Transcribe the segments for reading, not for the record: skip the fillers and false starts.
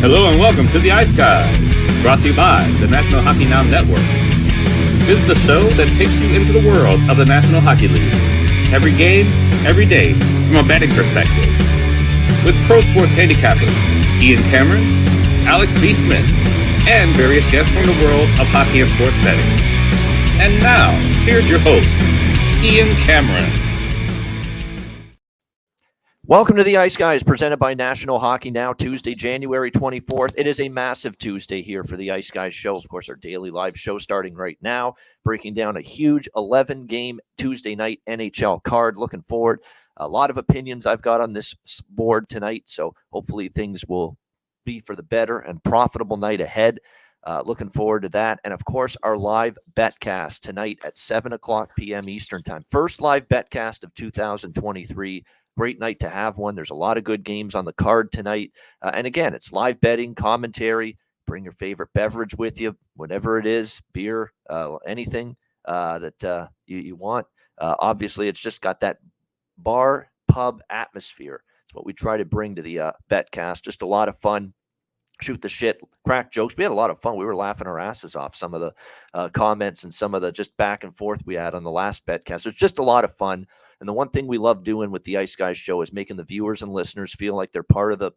Hello and welcome to the Ice Guys, brought to you by the National Hockey Now Network. This is the show that takes you into the world of the National Hockey League. Every game, every day, from a betting perspective. With pro sports handicappers, Ian Cameron, Alex B. Smith, and various guests from the world of hockey and sports betting. And now, here's your host, Ian Cameron. Welcome to the Ice Guys, presented by National Hockey Now, Tuesday, January 24th. It is a massive Tuesday here for the Ice Guys show. Of course, our daily live show starting right now, breaking down a huge 11-game Tuesday night NHL card. Looking forward. A lot of opinions I've got on this board tonight, so hopefully things will be for the better and profitable night ahead. Looking forward to that. And, of course, our live betcast tonight at 7 o'clock p.m. Eastern Time. First live betcast of 2023. Great night to have one. There's a lot of good games on the card tonight. And again, it's live betting, commentary. Bring your favorite beverage with you, whatever it is, beer, anything that you want. Obviously, it's just got that bar pub atmosphere. It's what we try to bring to the betcast. Just a lot of fun. Shoot the shit, crack jokes. We had a lot of fun. We were laughing our asses off. Some of the comments and some of the just back and forth we had on the last betcast. It's just a lot of fun. And the one thing we love doing with the Ice Guys show is making the viewers and listeners feel like they're part of the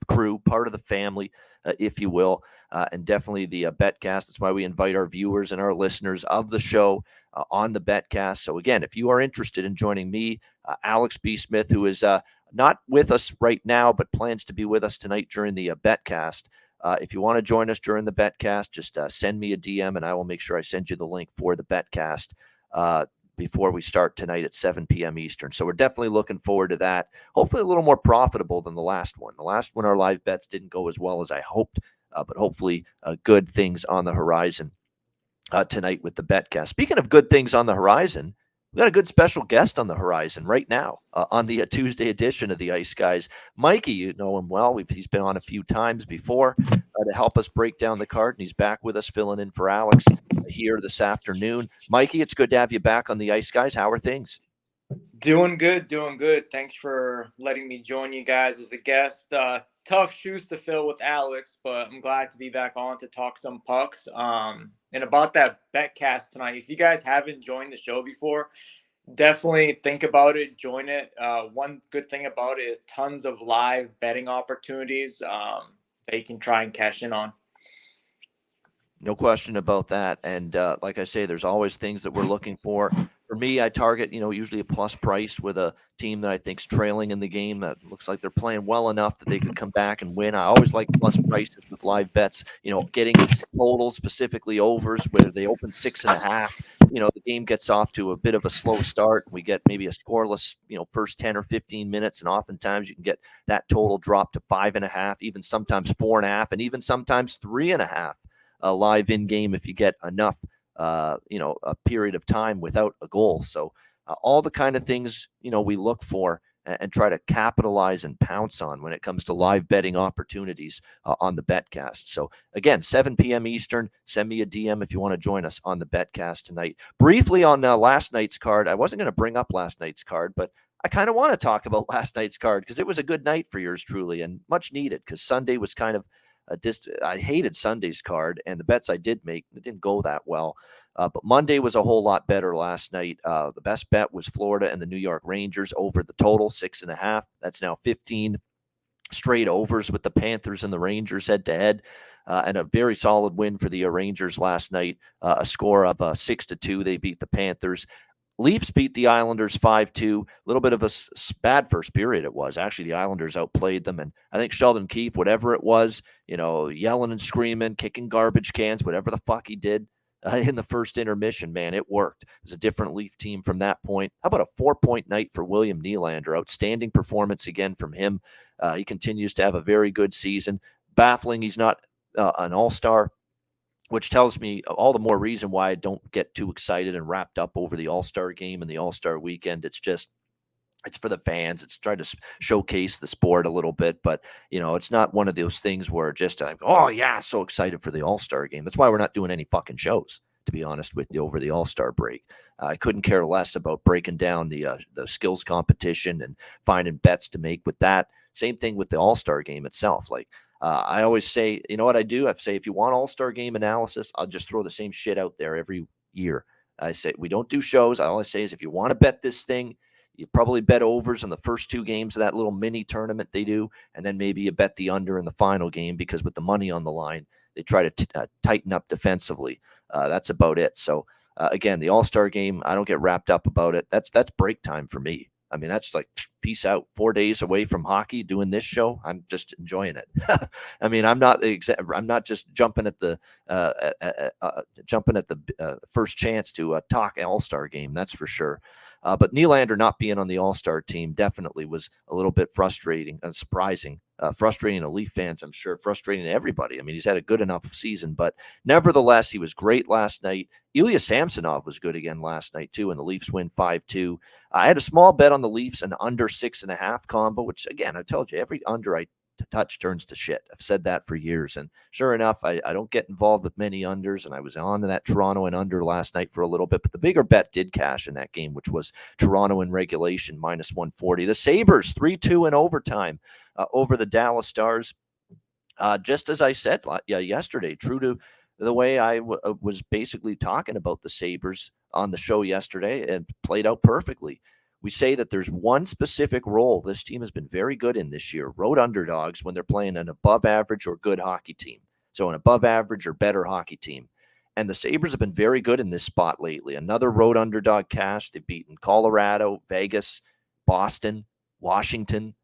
crew, part of the family, if you will. And definitely the betcast. That's why we invite our viewers and our listeners of the show on the betcast. So again, if you are interested in joining me, Alex B. Smith, who is not with us right now, but plans to be with us tonight during the betcast. If you want to join us during the betcast, just send me a DM and I will make sure I send you the link for the betcast before we start tonight at 7 p.m. Eastern. So we're definitely looking forward to that. Hopefully a little more profitable than the last one. The last one, our live bets didn't go as well as I hoped, but hopefully good things on the horizon tonight with the betcast. Speaking of good things on the horizon, we got a good special guest on the horizon right now on the Tuesday edition of the Ice Guys. Mikey, you know him well. He's been on a few times before to help us break down the card, and he's back with us filling in for Alex here this afternoon. Mikey, it's good to have you back on the Ice Guys. How are things? Doing good. Thanks for letting me join you guys as a guest. Tough shoes to fill with Alex, but I'm glad to be back on to talk some pucks. And about that betcast tonight, if you guys haven't joined the show before, definitely think about it, join it. One good thing about it is tons of live betting opportunities that you can try and cash in on. No question about that. And like I say, there's always things that we're looking for. For me, I target, usually a plus price with a team that I think's trailing in the game that looks like they're playing well enough that they could come back and win. I always like plus prices with live bets, getting totals, specifically overs, where they open 6.5. The game gets off to a bit of a slow start. We get maybe a scoreless, first 10 or 15 minutes. And oftentimes you can get that total drop to 5.5, even sometimes 4.5, and even sometimes 3.5 live in game if you get enough. A period of time without a goal. So all the kind of things, we look for and try to capitalize and pounce on when it comes to live betting opportunities on the betcast. So again, 7 p.m. Eastern, send me a DM if you want to join us on the betcast tonight. Briefly on last night's card, I wasn't going to bring up last night's card, but I kind of want to talk about last night's card because it was a good night for yours truly and much needed because Sunday was kind of I hated Sunday's card, and the bets I did make, it didn't go that well. But Monday was a whole lot better last night. The best bet was Florida and the New York Rangers over the total, 6.5. That's now 15 straight overs with the Panthers and the Rangers head-to-head. And a very solid win for the Rangers last night, a score of 6-2. They beat the Panthers. Leafs beat the Islanders 5-2. A little bit of a bad first period it was. Actually, the Islanders outplayed them. And I think Sheldon Keefe, whatever it was, yelling and screaming, kicking garbage cans, whatever the fuck he did in the first intermission, man, it worked. It was a different Leaf team from that point. How about a 4-point night for William Nylander? Outstanding performance again from him. He continues to have a very good season. Baffling he's not an all-star, which tells me all the more reason why I don't get too excited and wrapped up over the All-Star game and the All-Star weekend. It's for the fans. It's trying to showcase the sport a little bit, but it's not one of those things where just like, oh yeah, so excited for the All-Star game. That's why we're not doing any fucking shows, to be honest with you, over the All-Star break. I couldn't care less about breaking down the skills competition and finding bets to make with that. Same thing with the All-Star game itself. Like, I always say, you know what I do? I say, if you want all-star game analysis, I'll just throw the same shit out there every year. I say, we don't do shows. All I say is, if you want to bet this thing, you probably bet overs in the first 2 games of that little mini tournament they do, and then maybe you bet the under in the final game, because with the money on the line, they try to tighten up defensively. That's about it. So, again, the all-star game, I don't get wrapped up about it. That's break time for me. I mean, that's like, peace out. 4 days away from hockey, doing this show. I'm just enjoying it. I mean, I'm not just jumping at the first chance to talk All-Star game. That's for sure. But Nylander not being on the All-Star team definitely was a little bit frustrating and surprising. Frustrating to Leaf fans, I'm sure. Frustrating to everybody. I mean, he's had a good enough season, but nevertheless, he was great last night. Ilya Samsonov was good again last night, too, and the Leafs win 5-2. I had a small bet on the Leafs, an under 6.5 combo, which, again, I told you, every under I touch turns to shit. I've said that for years. And sure enough, I don't get involved with many unders, and I was on that Toronto and under last night for a little bit, but the bigger bet did cash in that game, which was Toronto in regulation, minus 140. The Sabres, 3-2 in overtime over the Dallas Stars. Just as I said yesterday, true to the way I was basically talking about the Sabres on the show yesterday, and played out perfectly. We say that there's one specific role this team has been very good in this year: road underdogs when they're playing an above average or good hockey team. So an above average or better hockey team. And the Sabres have been very good in this spot lately. Another road underdog cash. They've beaten Colorado, Vegas, Boston, Washington,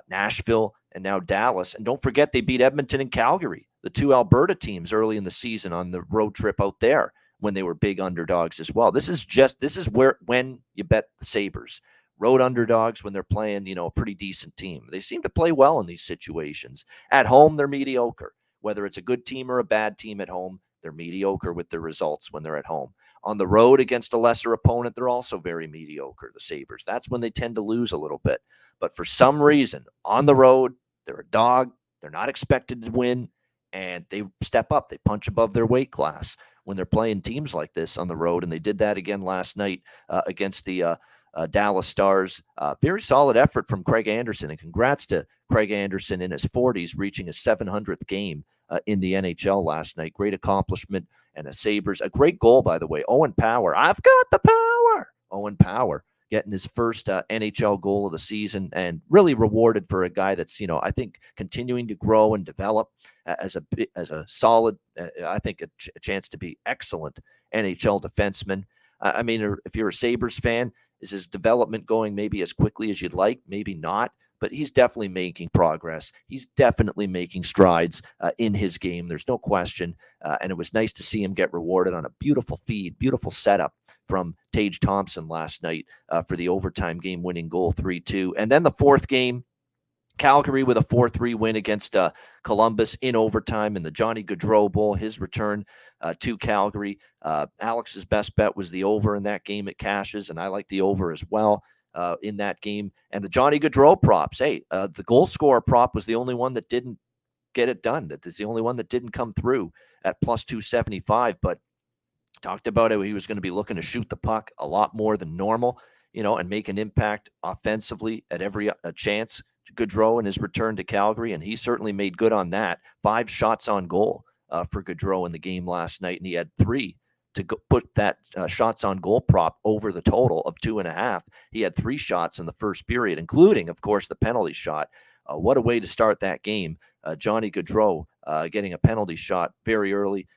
Nashville, and now Dallas. And don't forget, they beat Edmonton and Calgary, the 2 Alberta teams, early in the season on the road trip out there, when they were big underdogs as well. This is when you bet the Sabres. Road underdogs when they're playing, a pretty decent team. They seem to play well in these situations. At home, they're mediocre. Whether it's a good team or a bad team at home, they're mediocre with their results when they're at home. On the road against a lesser opponent, they're also very mediocre, the Sabres. That's when they tend to lose a little bit. But for some reason, on the road, they're a dog. They're not expected to win, and they step up. They punch above their weight class when they're playing teams like this on the road, and they did that again last night against the Dallas Stars. Very solid effort from Craig Anderson, and congrats to Craig Anderson in his 40s, reaching his 700th game in the NHL last night. Great accomplishment, and the Sabres, a great goal, by the way. Owen Power, I've got the power. Owen Power getting his first NHL goal of the season, and really rewarded for a guy that's, I think, continuing to grow and develop as a solid, I think, a chance to be excellent NHL defenseman. I mean, if you're a Sabres fan, is his development going maybe as quickly as you'd like? Maybe not, but he's definitely making progress. He's definitely making strides in his game. There's no question. And it was nice to see him get rewarded on a beautiful feed, beautiful setup from Tage Thompson last night for the overtime game-winning goal, 3-2. And then the fourth game, Calgary with a 4-3 win against Columbus in overtime in the Johnny Gaudreau Bowl, his return to Calgary. Alex's best bet was the over in that game at cashes, and I like the over as well in that game. And the Johnny Gaudreau props, the goal scorer prop was the only one that didn't get it done. That is the only one that didn't come through at plus 275, but talked about it. He was going to be looking to shoot the puck a lot more than normal, and make an impact offensively at every chance. Gaudreau in his return to Calgary, and he certainly made good on that. 5 shots on goal for Gaudreau in the game last night, and he had 3 to put that shots on goal prop over the total of 2.5. He had 3 shots in the first period, including, of course, the penalty shot. What a way to start that game. Johnny Gaudreau getting a penalty shot very early.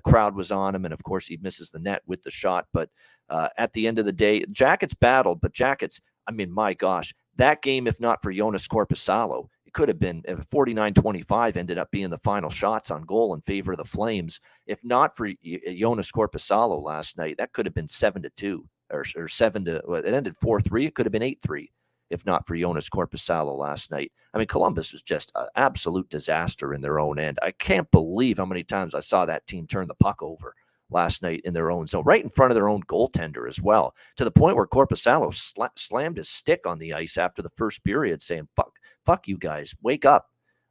Crowd was on him, and of course he misses the net with the shot. But at the end of the day, Jackets battled, but Jackets, I mean, my gosh, that game, if not for Jonas Korpisalo, it could have been 49-25 ended up being the final shots on goal in favor of the Flames. If not for Jonas Korpisalo last night, that could have been 7-2 or 7-. It ended 4-3. It could have been 8-3 if not for Jonas Korpisalo last night. I mean, Columbus was just an absolute disaster in their own end. I can't believe how many times I saw that team turn the puck over last night in their own zone, right in front of their own goaltender as well, to the point where Korpisalo slammed his stick on the ice after the first period saying, fuck you guys, wake up.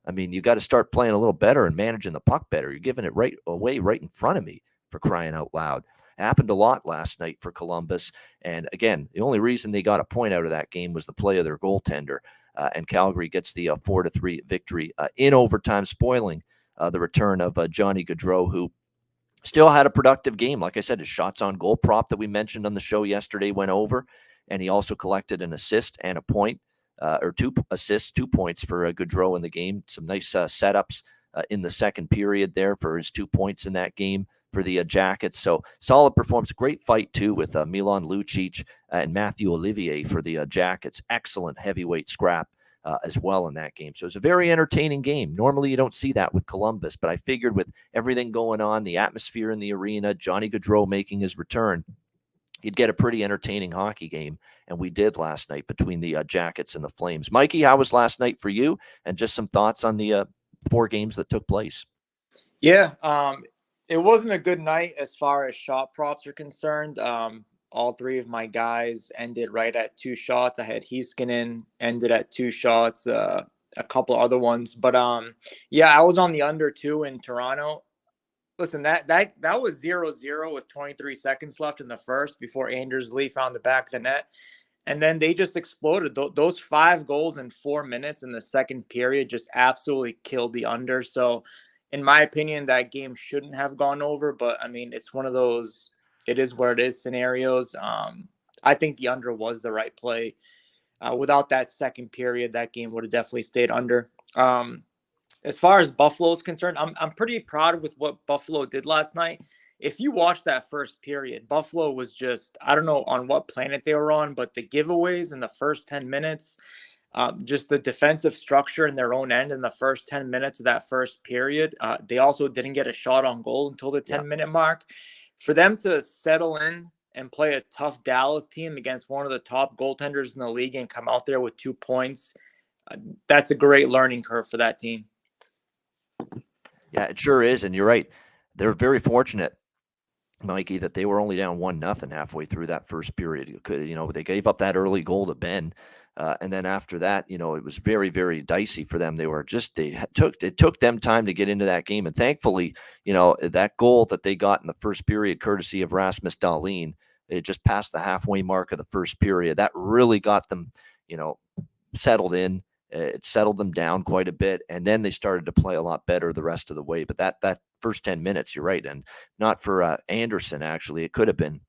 I mean, you got to start playing a little better and managing the puck better. You're giving it away right in front of me, for crying out loud. Happened a lot last night for Columbus. And again, the only reason they got a point out of that game was the play of their goaltender. and Calgary gets the 4-3 victory in overtime, spoiling the return of Johnny Gaudreau, who still had a productive game. Like I said, his shots on goal prop that we mentioned on the show yesterday went over, and he also collected an assist and a point, or 2 assists, 2 points for Gaudreau in the game. Some nice setups in the second period there for his 2 points in that game for the Jackets. So solid performance. Great fight, too, with Milan Lucic and Matthew Olivier for the Jackets. Excellent heavyweight scrap as well in that game. So it's a very entertaining game. Normally you don't see that with Columbus, but I figured with everything going on, the atmosphere in the arena, Johnny Gaudreau making his return, you'd get a pretty entertaining hockey game, and we did last night between the Jackets and the Flames. Mikey, how was last night for you? And just some thoughts on the 4 games that took place. Yeah, it wasn't a good night as far as shot props are concerned. All 3 of my guys ended right at 2 shots. I had Heiskanen ended at 2 shots, a couple other ones. But yeah, I was on the under 2 in Toronto. Listen, that was 0-0 with 23 seconds left in the first before Anders Lee found the back of the net. And then they just exploded. Those 5 goals in 4 minutes in the second period just absolutely killed the under. So in my opinion, that game shouldn't have gone over. But I mean, it's one of those, it is what it is scenarios. I think the under was the right play. Without that second period, that game would have definitely stayed under. As far as Buffalo is concerned, I'm pretty proud with what Buffalo did last night. If you watch that first period, Buffalo was just, I don't know on what planet they were on, but the giveaways in the first 10 minutes, just the defensive structure in their own end in the first 10 minutes of that first period. They also didn't get a shot on goal until the 10-minute mark. For them to settle in and play a tough Dallas team against one of the top goaltenders in the league and come out there with 2 points, that's a great learning curve for that team. Yeah, it sure is. And you're right. They're very fortunate, Mikey, that they were only down 1-0 halfway through that first period. They gave up that early goal to Ben. And then after that, it was very, very dicey for them. It took them time to get into that game. And thankfully, that goal that they got in the first period, courtesy of Rasmus Dahlin, it just passed the halfway mark of the first period. That really got them, settled in. It settled them down quite a bit. And then they started to play a lot better the rest of the way. But that first 10 minutes, you're right. And not for Anderson, actually, it could have been,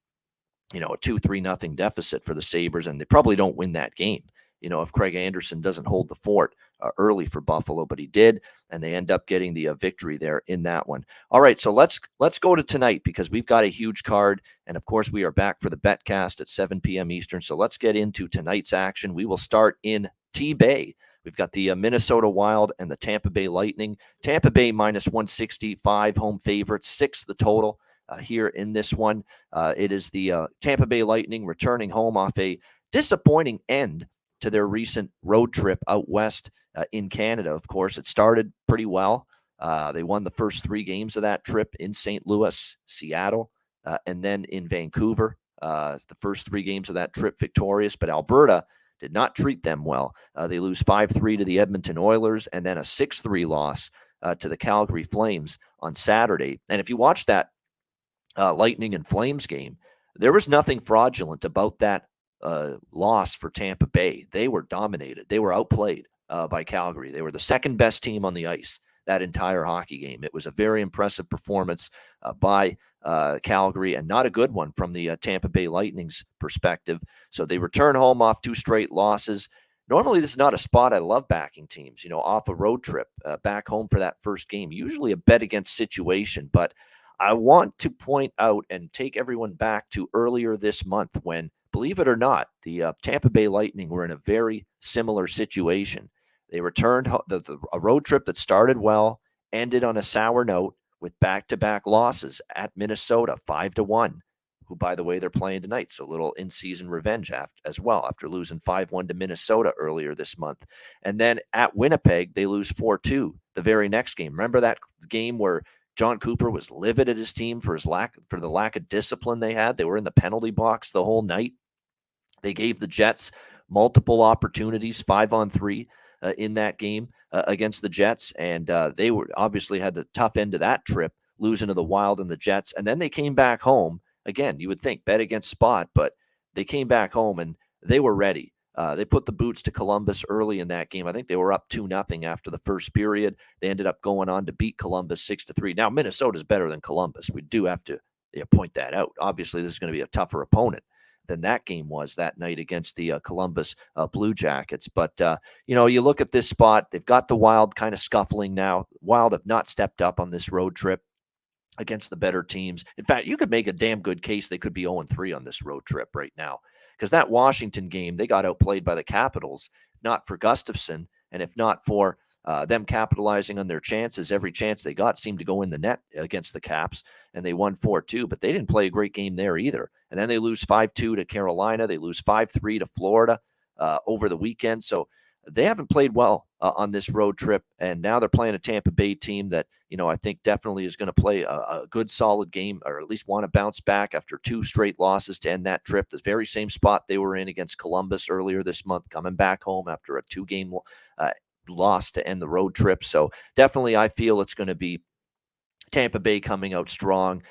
a 2-3-0 deficit for the Sabres. And they probably don't win that game, if Craig Anderson doesn't hold the fort early for Buffalo, but he did, and they end up getting the victory there in that one. All right, so let's go to tonight because we've got a huge card, and of course we are back for the BetCast at 7 p.m. Eastern. So let's get into tonight's action. We will start in T-Bay. We've got the Minnesota Wild and the Tampa Bay Lightning. Tampa Bay minus 165, home favorites, 6 the total here in this one. It is the Tampa Bay Lightning returning home off a disappointing end to their recent road trip out west in Canada. Of course, it started pretty well. They won the first 3 games of that trip in St. Louis, Seattle, and then in Vancouver. The first 3 games of that trip victorious, but Alberta did not treat them well. They lose 5-3 to the Edmonton Oilers and then a 6-3 loss to the Calgary Flames on Saturday. And if you watch that Lightning and Flames game, there was nothing fraudulent about that loss for Tampa Bay. They were dominated. They were outplayed by Calgary. They were the second best team on the ice that entire hockey game. It was a very impressive performance by Calgary and not a good one from the Tampa Bay Lightning's perspective. So they return home off 2 straight losses. Normally, this is not a spot I love backing teams, off a road trip back home for that first game. Usually a bet against situation, but I want to point out and take everyone back to earlier this month when, believe it or not, the Tampa Bay Lightning were in a very similar situation. They returned a road trip that started well, ended on a sour note with back-to-back losses at Minnesota, 5-1, who, by the way, they're playing tonight. So a little in-season revenge as well after losing 5-1 to Minnesota earlier this month. And then at Winnipeg, they lose 4-2 the very next game. Remember that game where John Cooper was livid at his team for the lack of discipline they had? They were in the penalty box the whole night. They gave the Jets multiple opportunities, 5-on-3 in that game against the Jets, and they were obviously had the tough end of that trip, losing to the Wild and the Jets. And then they came back home. Again, you would think bet against spot, but they came back home and they were ready. They put the boots to Columbus early in that game. I think they were up 2-0 after the first period. They ended up going on to beat Columbus 6-3. Now, Minnesota's better than Columbus. We do have to point that out. Obviously, this is going to be a tougher opponent than that game was that night against the Columbus Blue Jackets. But, you look at this spot, they've got the Wild kind of scuffling now. Wild have not stepped up on this road trip against the better teams. In fact, you could make a damn good case they could be 0-3 on this road trip right now, because that Washington game, they got outplayed by the Capitals, not for Gustafsson, and if not for them capitalizing on their chances, every chance they got seemed to go in the net against the Caps, and they won 4-2, but they didn't play a great game there either. And then they lose 5-2 to Carolina. They lose 5-3 to Florida over the weekend. So they haven't played well on this road trip, and now they're playing a Tampa Bay team that, I think definitely is going to play a good, solid game, or at least want to bounce back after 2 straight losses to end that trip. The very same spot they were in against Columbus earlier this month, coming back home after a 2-game loss to end the road trip. So definitely I feel it's going to be Tampa Bay coming out strong.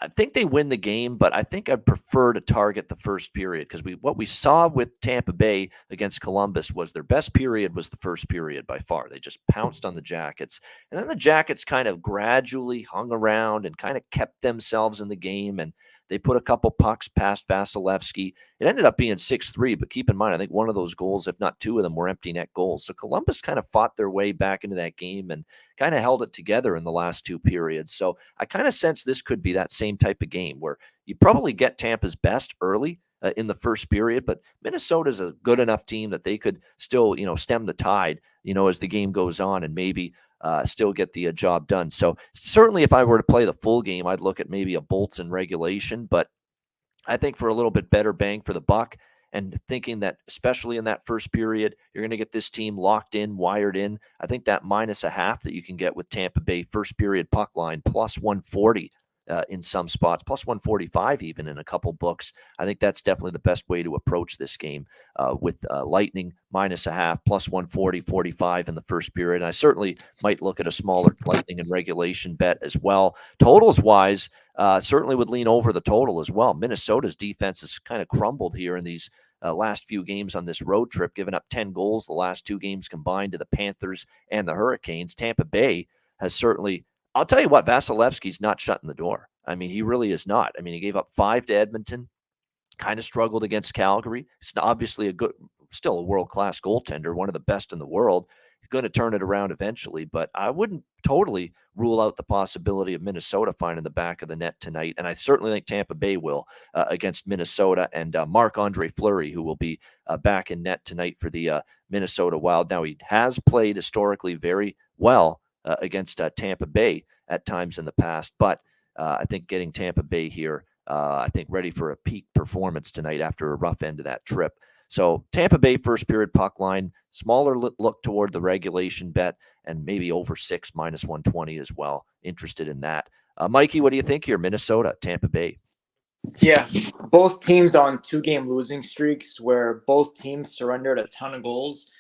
I think they win the game, but I think I'd prefer to target the first period, because what we saw with Tampa Bay against Columbus was their best period was the first period by far. They just pounced on the Jackets, and then the Jackets kind of gradually hung around and kind of kept themselves in the game, and they put a couple pucks past Vasilevsky. It ended up being 6-3, but keep in mind, I think one of those goals, if not 2 of them, were empty net goals. So Columbus kind of fought their way back into that game and kind of held it together in the last 2 periods. So I kind of sense this could be that same type of game where you probably get Tampa's best early in the first period, but Minnesota's a good enough team that they could still, stem the tide, as the game goes on, and maybe still get the job done. So certainly if I were to play the full game, I'd look at maybe a Bolts in regulation, but I think for a little bit better bang for the buck, and thinking that especially in that first period, you're going to get this team locked in, wired in. I think that -0.5 that you can get with Tampa Bay first period puck line plus 140 in some spots, plus 145 even in a couple books. I think that's definitely the best way to approach this game with Lightning -0.5, plus 140, 45 in the first period. And I certainly might look at a smaller Lightning and regulation bet as well. Totals wise, certainly would lean over the total as well. Minnesota's defense has kind of crumbled here in these last few games on this road trip, giving up 10 goals the last 2 games combined to the Panthers and the Hurricanes. Tampa Bay has certainly, I'll tell you what, Vasilevsky's not shutting the door. I mean, he really is not. I mean, he gave up 5 to Edmonton, kind of struggled against Calgary. He's obviously still a world-class goaltender, one of the best in the world. He's going to turn it around eventually, but I wouldn't totally rule out the possibility of Minnesota finding the back of the net tonight. And I certainly think Tampa Bay will against Minnesota, and Marc-Andre Fleury, who will be back in net tonight for the Minnesota Wild. Now, he has played historically very well against Tampa Bay at times in the past, but I think getting Tampa Bay here, I think ready for a peak performance tonight after a rough end of that trip. So Tampa Bay first period puck line, smaller look toward the regulation bet, and maybe over 6 -120 as well. Interested in that. Mikey, what do you think here? Minnesota, Tampa Bay. Yeah, both teams on 2-game losing streaks where both teams surrendered a ton of goals.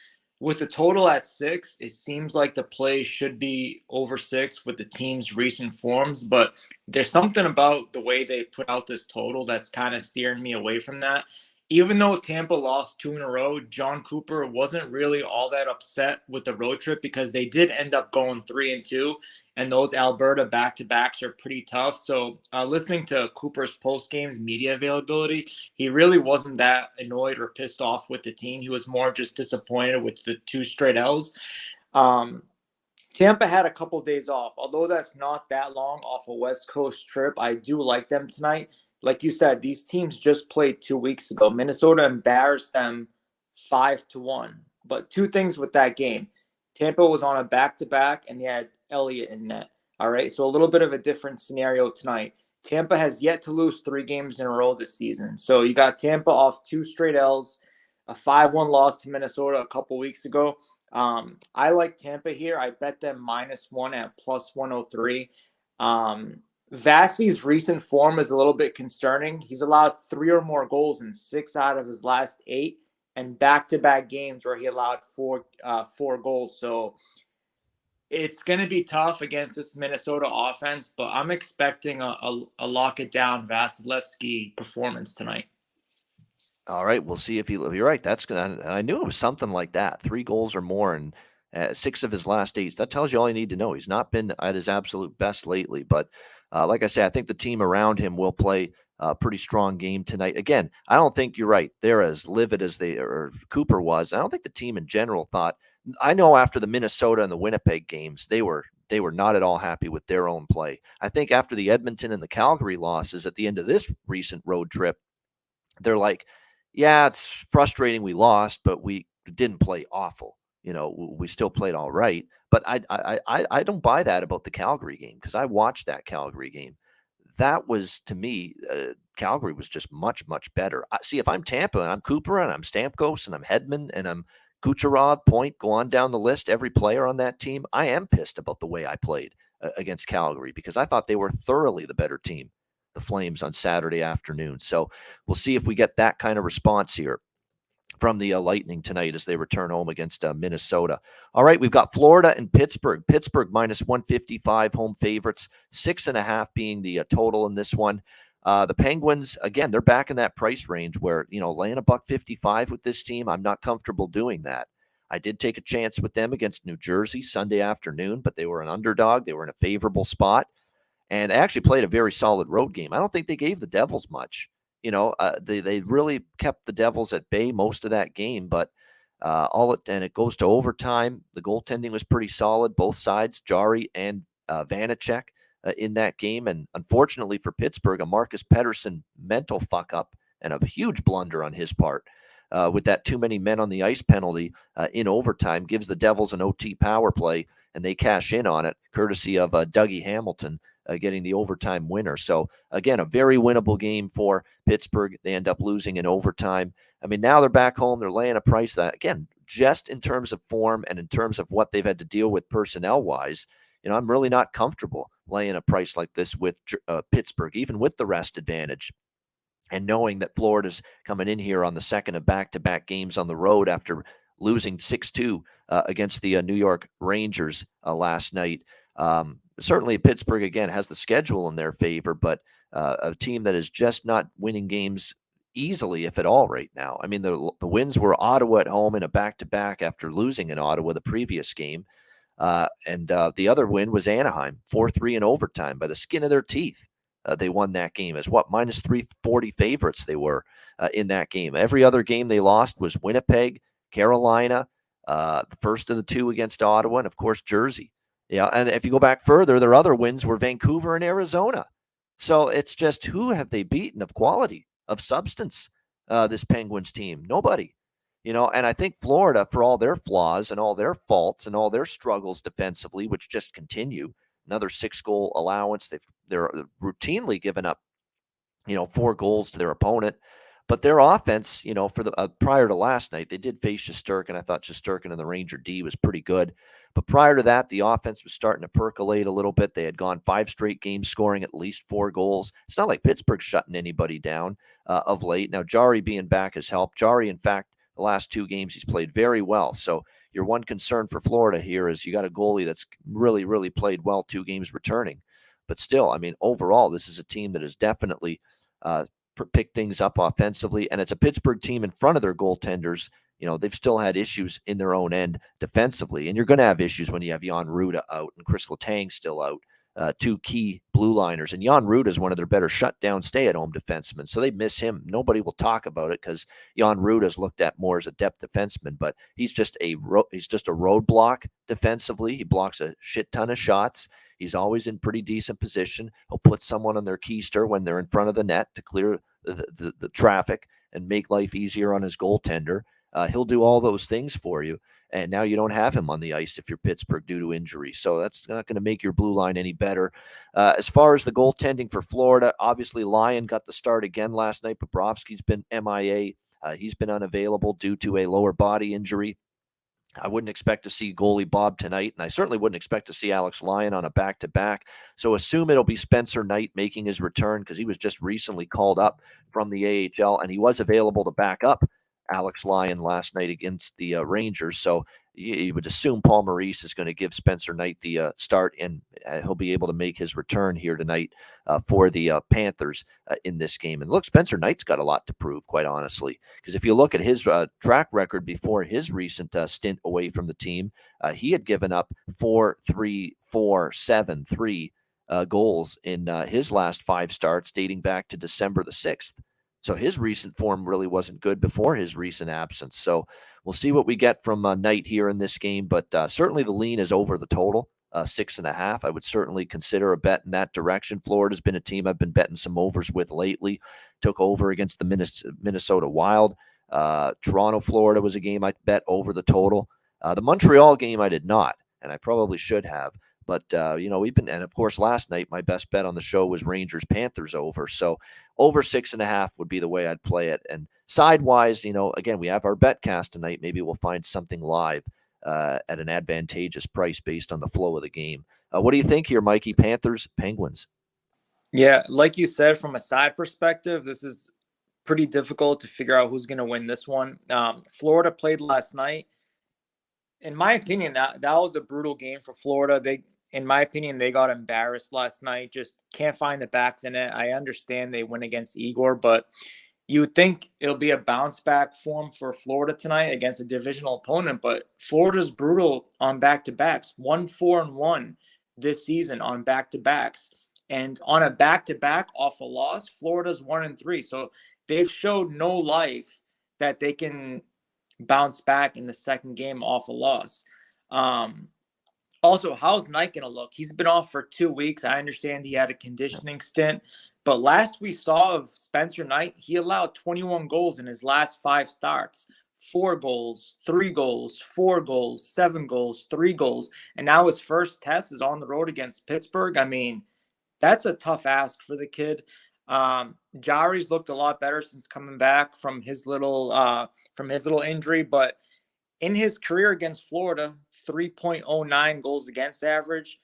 With the total at 6, it seems like the play should be over 6 with the team's recent forms, but there's something about the way they put out this total that's kind of steering me away from that. Even though Tampa lost 2 in a row, John Cooper wasn't really all that upset with the road trip because they did end up going 3-2, and those Alberta back-to-backs are pretty tough. So listening to Cooper's post-games media availability, he really wasn't that annoyed or pissed off with the team. He was more just disappointed with the 2 straight L's. Tampa had a couple of days off. Although that's not that long off a West Coast trip, I do like them tonight. Like you said, these teams just played 2 weeks ago. Minnesota embarrassed them 5-1. But 2 things with that game. Tampa was on a back-to-back, and they had Elliott in net. All right, so a little bit of a different scenario tonight. Tampa has yet to lose 3 games in a row this season. So you got Tampa off 2 straight L's, a 5-1 loss to Minnesota a couple weeks ago. I like Tampa here. I bet them -1 at plus 103. Vasi's recent form is a little bit concerning. He's allowed 3 or more goals in 6 out of his last 8, and back-to-back games where he allowed 4 goals. So it's going to be tough against this Minnesota offense, but I'm expecting a lock it down Vasilevsky performance tonight. All right, we'll see if you're right. That's gonna. I knew it was something like that. 3 goals or more, and 6 of his last 8. That tells you all you need to know. He's not been at his absolute best lately, but like I said, I think the team around him will play a pretty strong game tonight. Again, I don't think you're right. They're as livid as Cooper was. I don't think the team in general thought. I know after the Minnesota and the Winnipeg games, they were not at all happy with their own play. I think after the Edmonton and the Calgary losses at the end of this recent road trip, they're like, yeah, it's frustrating we lost, but we didn't play awful. We still played all right. But I don't buy that about the Calgary game, because I watched that Calgary game. That was, to me, Calgary was just much, much better. See, if I'm Tampa and I'm Cooper and I'm Stamkos and I'm Hedman and I'm Kucherov, Point, go on down the list, every player on that team, I am pissed about the way I played against Calgary, because I thought they were thoroughly the better team, the Flames, on Saturday afternoon. So we'll see if we get that kind of response here from the Lightning tonight as they return home against Minnesota. All right, we've got Florida and Pittsburgh. Pittsburgh minus 155 home favorites, 6.5 being the total in this one. The Penguins, again, they're back in that price range where, laying $1.55 with this team, I'm not comfortable doing that. I did take a chance with them against New Jersey Sunday afternoon, but they were an underdog. They were in a favorable spot, and they actually played a very solid road game. I don't think they gave the Devils much. They really kept the Devils at bay most of that game, but and it goes to overtime. The goaltending was pretty solid, both sides, Jari and Vanacek in that game. And unfortunately for Pittsburgh, a Marcus Pettersson mental fuck up and a huge blunder on his part with that too many men on the ice penalty in overtime gives the Devils an OT power play, and they cash in on it, courtesy of Dougie Hamilton getting the overtime winner. So, again, a very winnable game for Pittsburgh. They end up losing in overtime. I mean, now they're back home. They're laying a price that, again, just in terms of form and in terms of what they've had to deal with personnel-wise, I'm really not comfortable laying a price like this with Pittsburgh, even with the rest advantage. And knowing that Florida's coming in here on the second of back-to-back games on the road after losing 6-2 against the New York Rangers last night. Certainly Pittsburgh, again, has the schedule in their favor, but a team that is just not winning games easily, if at all, right now. I mean, the wins were Ottawa at home in a back-to-back after losing in Ottawa the previous game. And the other win was Anaheim, 4-3 in overtime by the skin of their teeth. They won that game as minus 340 favorites they were in that game. Every other game they lost was Winnipeg, Carolina, the first of the two against Ottawa, and, of course, Jersey. Yeah, and if you go back further, their other wins were Vancouver and Arizona. So it's just, who have they beaten of quality, of substance, this Penguins team? Nobody. And I think Florida, for all their flaws and all their faults and all their struggles defensively, which just continue, another 6-goal allowance. They're routinely given up, 4 goals to their opponent. But their offense, for the prior to last night, they did face Shesterkin. I thought Shesterkin and the Ranger D was pretty good. But prior to that, the offense was starting to percolate a little bit. They had gone 5 straight games scoring at least 4 goals. It's not like Pittsburgh's shutting anybody down of late. Now, Jari being back has helped. Jari, in fact, the last 2 games, he's played very well. So your one concern for Florida here is you got a goalie that's really, really played well 2 games returning. But still, I mean, overall, this is a team that has definitely picked things up offensively, and it's a Pittsburgh team in front of their goaltenders. They've still had issues in their own end defensively, and you're going to have issues when you have Jan Ruda out and Chris Letang still out, 2 key blue liners. And Jan Ruda is one of their better shutdown stay-at-home defensemen, so they miss him. Nobody will talk about it because Jan Ruda is looked at more as a depth defenseman, but he's just a roadblock defensively. He blocks a shit ton of shots. He's always in pretty decent position. He'll put someone on their keister when they're in front of the net to clear the traffic and make life easier on his goaltender. He'll do all those things for you. And now you don't have him on the ice if you're Pittsburgh due to injury. So that's not going to make your blue line any better. As far as the goaltending for Florida, obviously Lyon got the start again last night. Bobrovsky's been MIA. He's been unavailable due to a lower body injury. I wouldn't expect to see goalie Bob tonight, and I certainly wouldn't expect to see Alex Lyon on a back-to-back. So assume it'll be Spencer Knight making his return, because he was just recently called up from the AHL, and he was available to back up Alex Lyon last night against the Rangers. So you would assume Paul Maurice is going to give Spencer Knight the start, and he'll be able to make his return here tonight for the Panthers in this game. And look, Spencer Knight's got a lot to prove, quite honestly, because if you look at his track record before his recent stint away from the team, he had given up 4-3-4-7-3 goals in his last 5 starts dating back to December the 6th. So his recent form really wasn't good before his recent absence. So we'll see what we get from Knight here in this game, but certainly the lean is over the total, 6.5. I would certainly consider a bet in that direction. Florida's been a team I've been betting some overs with lately. Took over against the Minnesota Wild. Toronto, Florida was a game I bet over the total. The Montreal game I did not, and I probably should have. But, we've been, and of course, last night, my best bet on the show was Rangers Panthers over. So over 6.5 would be the way I'd play it. And sidewise, again, we have our bet cast tonight. Maybe we'll find something live at an advantageous price based on the flow of the game. What do you think here, Mikey? Panthers, Penguins? Yeah, like you said, from a side perspective, this is pretty difficult to figure out who's going to win this one. Florida played last night. In my opinion, that was a brutal game for Florida. In my opinion, they got embarrassed last night. Just can't find the back of the net. I understand they went against Igor, but you would think it'll be a bounce back form for Florida tonight against a divisional opponent. But Florida's brutal on back-to-backs, 1-4-1 this season on back-to-backs. And on a back-to-back off a loss, Florida's 1-3. So they've showed no life that they can bounce back in the second game off a loss. Also, how's Knight going to look? He's been off for 2 weeks. I understand he had a conditioning stint. But last we saw of Spencer Knight, he allowed 21 goals in his last 5 starts. 4 goals, 3 goals, 4 goals, 7 goals, 3 goals. And now his first test is on the road against Pittsburgh. I mean, that's a tough ask for the kid. Jari's looked a lot better since coming back from his little injury, but in his career against Florida, 3.09 goals against average.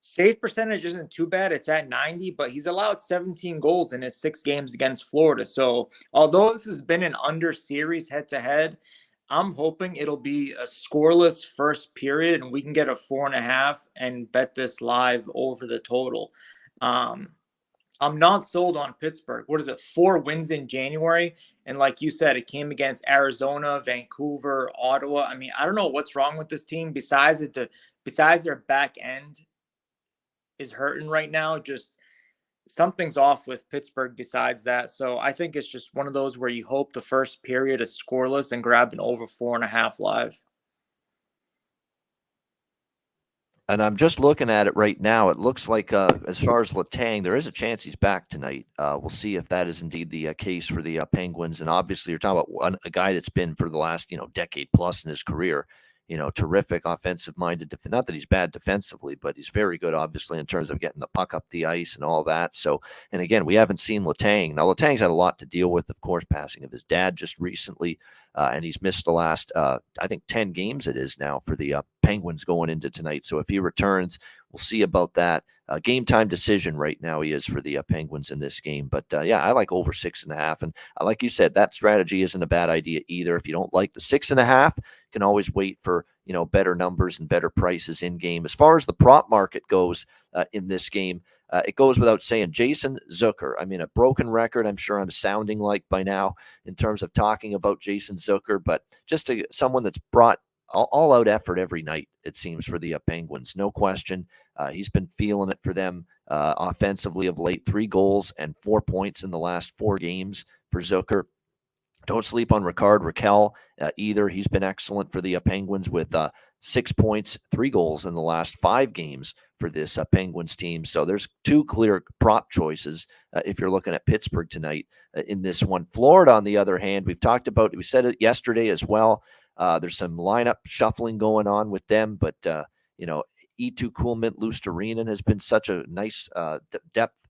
Save percentage isn't too bad. It's at 90, but he's allowed 17 goals in his 6 games against Florida. So although this has been an under series head-to-head, I'm hoping it'll be a scoreless first period and we can get a 4.5 and bet this live over the total. I'm not sold on Pittsburgh. What is it? 4 wins in January. And like you said, it came against Arizona, Vancouver, Ottawa. I mean, I don't know what's wrong with this team besides their back end is hurting right now. Just something's off with Pittsburgh besides that. So I think it's just one of those where you hope the first period is scoreless and grab an over 4.5 live. And I'm just looking at it right now. It looks like, as far as Letang, there is a chance he's back tonight. We'll see if that is indeed the case for the Penguins. And obviously, you're talking about a guy that's been for the last decade plus in his career. Terrific offensive-minded. Not that he's bad defensively, but he's very good, obviously, in terms of getting the puck up the ice and all that. So, and again, we haven't seen Letang. Now, Letang's had a lot to deal with, of course, passing of his dad just recently, and he's missed the last, I think, 10 games it is now for the Penguins going into tonight. So if he returns, we'll see about that. Game time decision right now he is for the Penguins in this game. But, yeah, I like over 6.5. And like you said, that strategy isn't a bad idea either. If you don't like the 6.5, you can always wait for, better numbers and better prices in game. As far as the prop market goes in this game, it goes without saying, Jason Zucker. I mean, a broken record, I'm sure I'm sounding like by now in terms of talking about Jason Zucker, but just someone that's brought all-out effort every night, it seems, for the Penguins. No question. He's been feeling it for them offensively of late. 3 goals and 4 points in the last 4 games for Zucker. Don't sleep on Rickard Rakell either. He's been excellent for the Penguins with 6 points, 3 goals in the last 5 games for this Penguins team. So there's 2 clear prop choices if you're looking at Pittsburgh tonight in this one. Florida, on the other hand, we said it yesterday as well. There's some lineup shuffling going on with them, but Eetu Kulmint-Luostarinen has been such a nice depth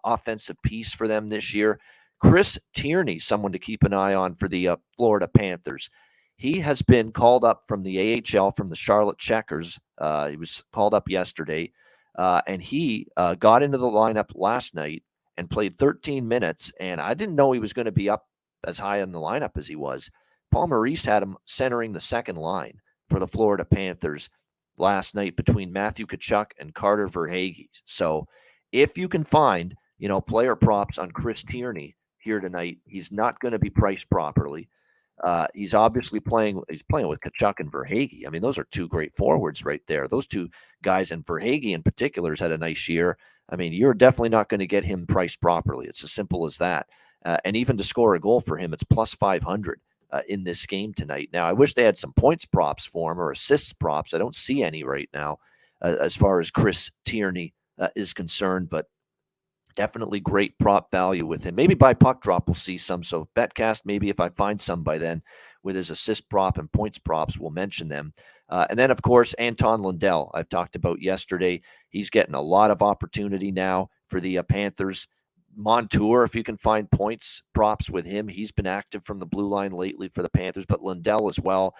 offensive piece for them this year. Chris Tierney, someone to keep an eye on for the Florida Panthers. He has been called up from the AHL from the Charlotte Checkers. He was called up yesterday, and he got into the lineup last night and played 13 minutes, and I didn't know he was going to be up as high in the lineup as he was. Paul Maurice had him centering the second line for the Florida Panthers last night between Matthew Tkachuk and Carter Verhaeghe. So if you can find, player props on Chris Tierney here tonight, he's not going to be priced properly. He's obviously playing with Tkachuk and Verhaeghe. I mean, those are two great forwards right there. Those two guys, and Verhaeghe in particular has had a nice year. I mean, you're definitely not going to get him priced properly. It's as simple as that. And even to score a goal for him, it's plus 500 in this game tonight. Now, I wish they had some points props for him or assists props. I don't see any right now as far as Chris Tierney is concerned, but definitely great prop value with him. Maybe by puck drop we'll see some. So Betcast, maybe if I find some by then with his assist prop and points props, we'll mention them. And then, of course, Anton Lundell, I've talked about yesterday. He's getting a lot of opportunity now for the Panthers. Montour, if you can find points props with him, he's been active from the blue line lately for the Panthers, but Lundell as well,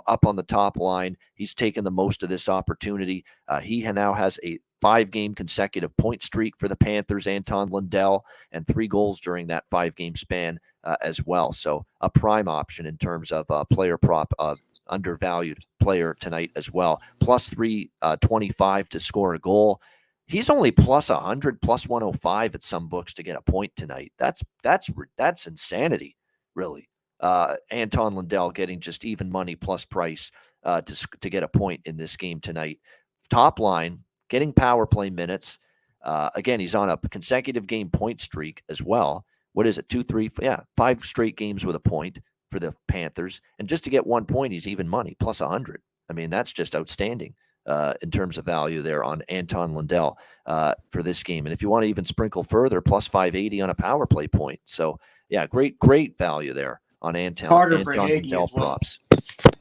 up on the top line. He's taken the most of this opportunity. He now has a 5-game consecutive point streak for the Panthers, Anton Lundell, and 3 goals during that 5-game span as well. So a prime option in terms of player prop, undervalued player tonight as well. Plus 325 to score a goal. He's only plus 100, plus 105 at some books to get a point tonight. That's insanity, really. Anton Lundell getting just even money plus price to get a point in this game tonight. Top line, getting power play minutes. Again, he's on a consecutive game point streak as well. What is it? 2, 3, 5 straight games with a point for the Panthers. And just to get 1 point, he's even money, plus 100. I mean, that's just outstanding in terms of value there on Anton Lundell for this game. And if you want to even sprinkle further, plus 580 on a power play point. So, yeah, great value there on Anton Lundell props.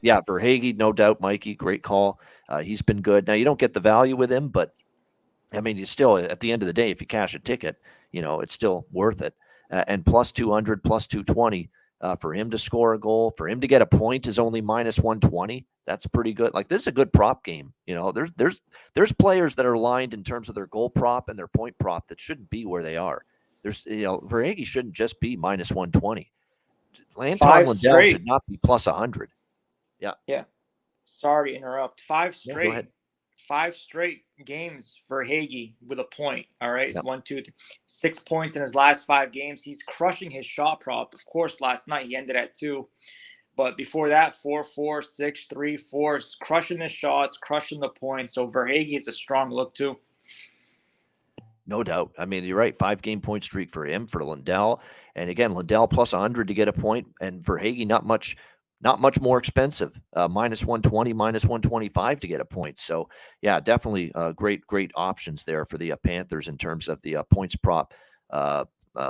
Yeah, Verhaeghe, no doubt, Mikey, great call. He's been good. Now, you don't get the value with him, but, I mean, you still, at the end of the day, if you cash a ticket, it's still worth it. And plus 200, plus 220 for him to score a goal, for him to get a point is only minus 120. That's pretty good. Like, this is a good prop game. There's players that are lined in terms of their goal prop and their point prop that shouldn't be where they are. Verhaeghe shouldn't just be minus 120. Anton Lundell should not be plus 100. Yeah. Yeah. Sorry to interrupt. 5 straight. Go ahead. 5 straight games for Hagee with a point. All right. Yep. 1, 2, 3, 6 points in his last 5 games. He's crushing his shot prop. Of course, last night he ended at 2. But before that, 4, 4, 6, 3, 4, crushing his shots, crushing the points. So Verhaeghe is a strong look too. No doubt. I mean, you're right. 5-game point streak for him, for Lundell. And again, Lundell plus 100 to get a point, and Verhaeghe not much more expensive. Minus 120, minus 125 to get a point. So yeah, definitely great options there for the Panthers in terms of the points prop,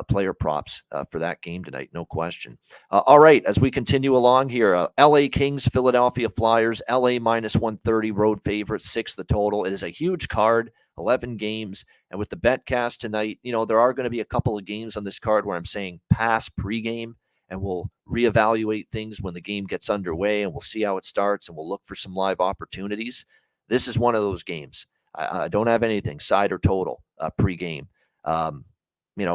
player props for that game tonight. No question. All right, as we continue along here, LA Kings, Philadelphia Flyers, LA minus 130, road favorite, 6 the total. It is a huge card, 11 games. And with the Betcast tonight, there are going to be a couple of games on this card where I'm saying pass pregame, and we'll reevaluate things when the game gets underway, and we'll see how it starts, and we'll look for some live opportunities. This is one of those games. I don't have anything, side or total, pregame.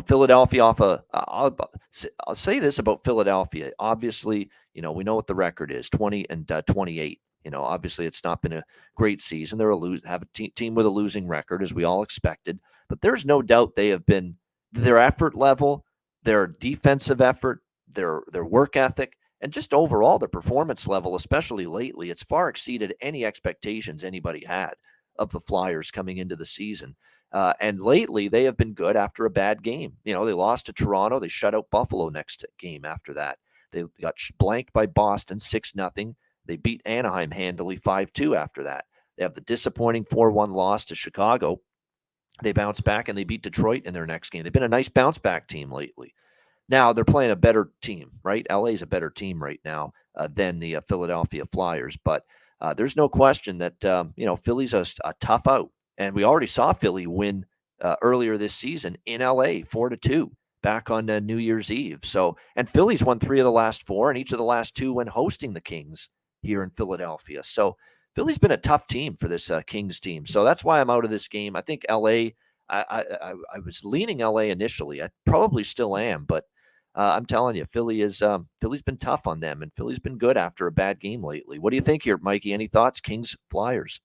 Philadelphia I'll say this about Philadelphia. Obviously, we know what the record is, 20 and 28. Obviously it's not been a great season. They're have a team with a losing record, as we all expected. But there's no doubt they have been, their effort level, their defensive effort, their work ethic, and just overall their performance level, especially lately, it's far exceeded any expectations anybody had of the Flyers coming into the season. And lately, they have been good after a bad game. They lost to Toronto. They shut out Buffalo next game after that. They got blanked by Boston 6-0. They beat Anaheim handily 5-2 after that. They have the disappointing 4-1 loss to Chicago. They bounce back and they beat Detroit in their next game. They've been a nice bounce back team lately. Now they're playing a better team, right? LA is a better team right now than the Philadelphia Flyers. But there's no question that, Philly's a tough out. And we already saw Philly win earlier this season in LA, 4-2, back on New Year's Eve. So, and Philly's won 3 of the last 4, and each of the last 2 when hosting the Kings here in Philadelphia. So Philly's been a tough team for this Kings team. So that's why I'm out of this game. I think LA, I was leaning LA initially. I probably still am, but I'm telling you, Philly's been tough on them, and Philly's been good after a bad game lately. What do you think here, Mikey? Any thoughts? Kings, Flyers?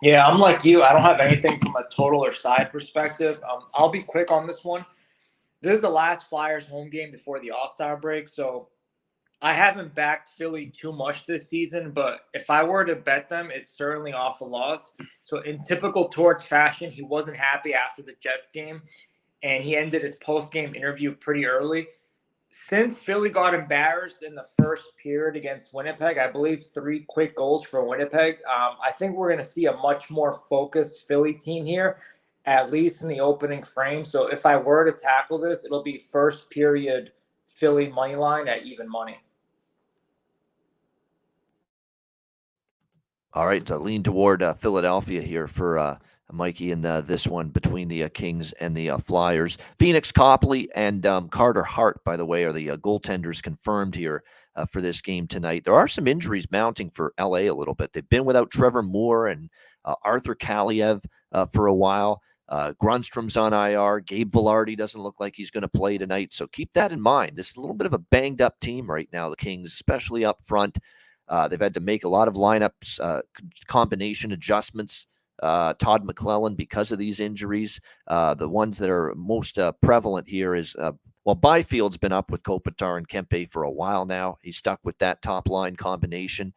Yeah, I'm like you. I don't have anything from a total or side perspective. I'll be quick on this one. This is the last Flyers home game before the All-Star break, so I haven't backed Philly too much this season, but if I were to bet them, it's certainly off a loss. So in typical Torch fashion, he wasn't happy after the Jets game, and he ended his post-game interview pretty early. Since Philly got embarrassed in the first period against Winnipeg, I believe 3 quick goals for Winnipeg. I think we're going to see a much more focused Philly team here, at least in the opening frame. So if I were to tackle this, it'll be first period Philly money line at even money. All right, lean toward Philadelphia here for Mikey in this one between the Kings and the Flyers. Phoenix Copley and Carter Hart, by the way, are the goaltenders confirmed here for this game tonight. There are some injuries mounting for LA a little bit. They've been without Trevor Moore and Arthur Kaliev for a while. Grunstrom's on IR. Gabe Velarde doesn't look like he's going to play tonight. So keep that in mind. This is a little bit of a banged up team right now, the Kings, especially up front. They've had to make a lot of lineups, combination adjustments. Todd McClellan, because of these injuries, the ones that are most prevalent here is, Byfield's been up with Kopitar and Kempe for a while now. He's stuck with that top line combination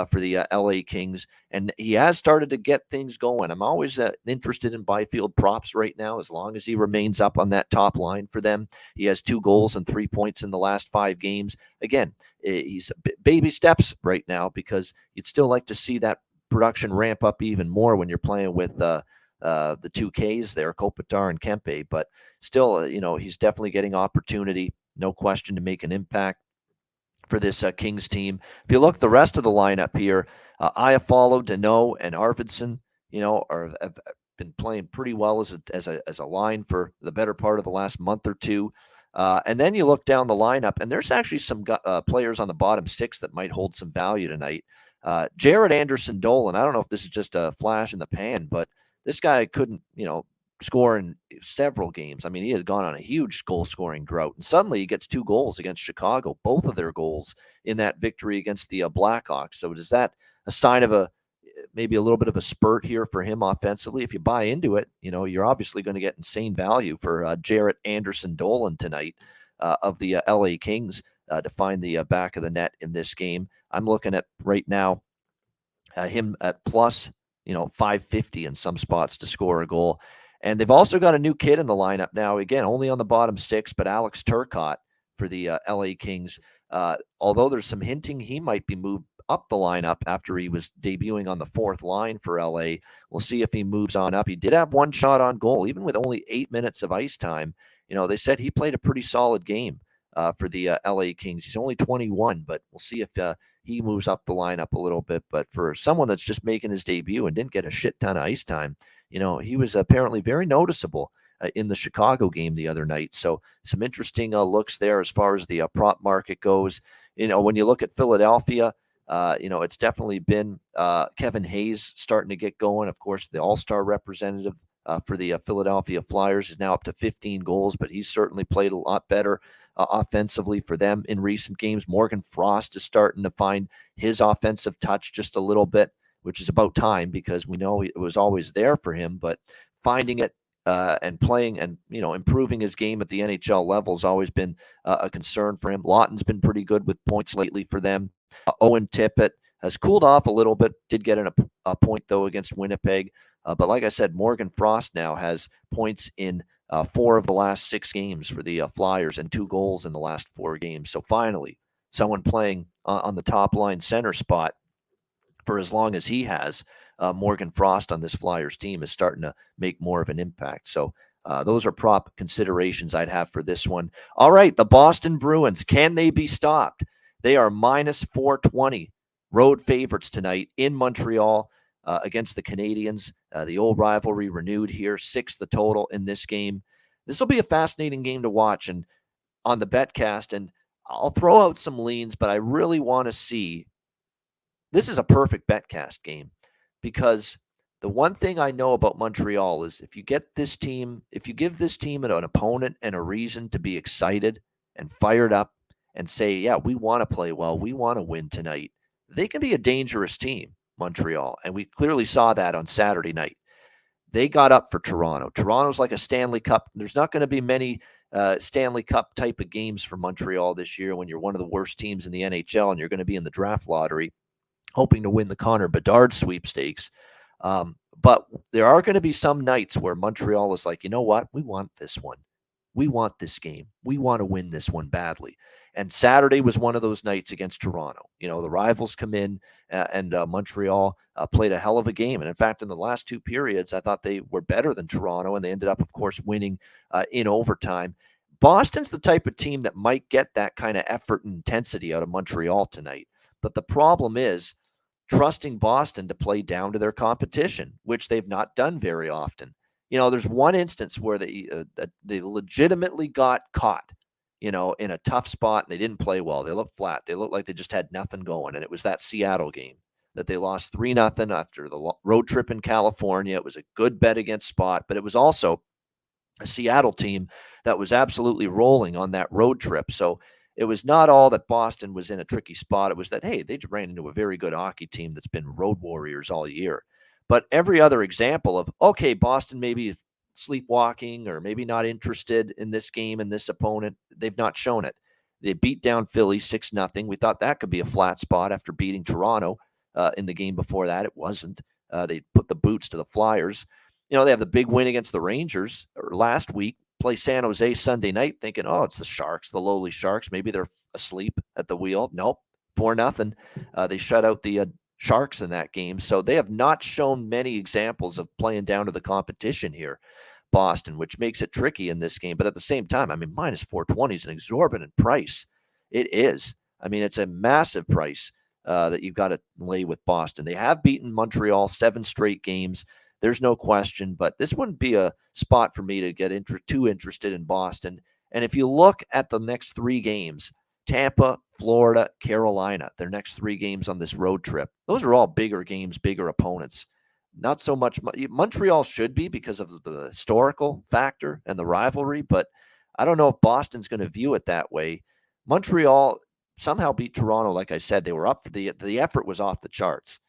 for the LA Kings, and he has started to get things going. I'm always interested in Byfield props right now, as long as he remains up on that top line for them. He has 2 goals and 3 points in the last 5 games. Again, he's baby steps right now, because you'd still like to see that production ramp up even more when you're playing with the 2 Ks there, Kopitar and Kempe. But still, he's definitely getting opportunity, no question, to make an impact for this Kings team. If you look the rest of the lineup here, Iafallo, Deneau, and Arvidsson, have been playing pretty well as a line for the better part of the last month or two. And then you look down the lineup, and there's actually some players on the bottom 6 that might hold some value tonight. Jared Anderson-Dolan, I don't know if this is just a flash in the pan, but this guy couldn't, score in several games. I mean, he has gone on a huge goal-scoring drought, and suddenly he gets 2 goals against Chicago, both of their goals in that victory against the Blackhawks. So is that a sign of maybe a little bit of a spurt here for him offensively? If you buy into it, you're obviously going to get insane value for Jared Anderson-Dolan tonight of the LA Kings to find the back of the net in this game. I'm looking at right now him at plus 550 in some spots to score a goal. And they've also got a new kid in the lineup now, again, only on the bottom 6, but Alex Turcotte for the LA Kings. Although there's some hinting he might be moved up the lineup after he was debuting on the 4th line for LA. We'll see if he moves on up. He did have 1 shot on goal, even with only 8 minutes of ice time. They said he played a pretty solid game for the LA Kings. He's only 21, but we'll see if he moves up the lineup a little bit. But for someone that's just making his debut and didn't get a shit ton of ice time, he was apparently very noticeable in the Chicago game the other night. So some interesting looks there as far as the prop market goes. When you look at Philadelphia, it's definitely been Kevin Hayes starting to get going. Of course, the all-star representative for the Philadelphia Flyers is now up to 15 goals, but he's certainly played a lot better offensively for them in recent games. Morgan Frost is starting to find his offensive touch just a little bit, which is about time, because we know it was always there for him, but finding it and playing and, improving his game at the NHL level has always been a concern for him. Lawton's been pretty good with points lately for them. Owen Tippett has cooled off a little bit, did get a point, though, against Winnipeg. But like I said, Morgan Frost now has points in 4 of the last 6 games for the Flyers and 2 goals in the last 4 games. So finally, someone playing on the top line center spot for as long as he has. Morgan Frost on this Flyers team is starting to make more of an impact. So those are prop considerations I'd have for this one. All right, the Boston Bruins, can they be stopped? They are minus 420 road favorites tonight in Montreal against the Canadiens. The old rivalry renewed here, 6 the total in this game. This will be a fascinating game to watch and on the betcast, and I'll throw out some leans, but I really want to see. This is a perfect betcast game because The one thing I know about Montreal is if you give this team an opponent and a reason to be excited and fired up and say, yeah, we want to play well, we want to win tonight, they can be a dangerous team, Montreal. And we clearly saw that on Saturday night. They got up for Toronto. Toronto's like a Stanley Cup. There's not going to be many Stanley Cup type of games for Montreal this year when you're one of the worst teams in the NHL and you're going to be in the draft lottery hoping to win the Connor Bedard sweepstakes. But there are going to be some nights where Montreal is like, you know what? We want this one. We want this game. We want to win this one badly. And Saturday was one of those nights against Toronto. You know, the rivals come in and Montreal played a hell of a game. And in fact, in the last two periods, I thought they were better than Toronto, and they ended up, of course, winning in overtime. Boston's the type of team that might get that kind of effort and intensity out of Montreal tonight. But the problem is trusting Boston to play down to their competition, which they've not done very often. You know, there's one instance where they legitimately got caught, you know, in a tough spot, and they didn't play well. They looked flat. They looked like they just had nothing going, and it was that Seattle game that they lost 3-0 after the road trip in California. It was a good bet against Spot, but it was also a Seattle team that was absolutely rolling on that road trip. So it was not all that Boston was in a tricky spot. It was that, hey, they ran into a very good hockey team that's been road warriors all year. But every other example of, okay, Boston maybe sleepwalking or maybe not interested in this game and this opponent, they've not shown it. They beat down Philly 6-0. We thought that could be a flat spot after beating Toronto in the game before that. It wasn't. They put the boots to the Flyers. You know, they have the big win against the Rangers last week, play San Jose Sunday night thinking, oh, it's the Sharks, the lowly Sharks. Maybe they're asleep at the wheel. Nope, 4-0. They shut out the Sharks in that game. So they have not shown many examples of playing down to the competition here, Boston, which makes it tricky in this game. But at the same time, I mean, minus 420 is an exorbitant price. It is. I mean, it's a massive price that you've got to lay with Boston. They have beaten Montreal 7 straight games. There's no question, but this wouldn't be a spot for me to get too interested in Boston. And if you look at the next 3 games, Tampa, Florida, Carolina, their next 3 games on this road trip, those are all bigger games, bigger opponents. Not so much Montreal should be because of the historical factor and the rivalry, but I don't know if Boston's going to view it that way. Montreal somehow beat Toronto. Like I said, they were up. The effort was off the charts.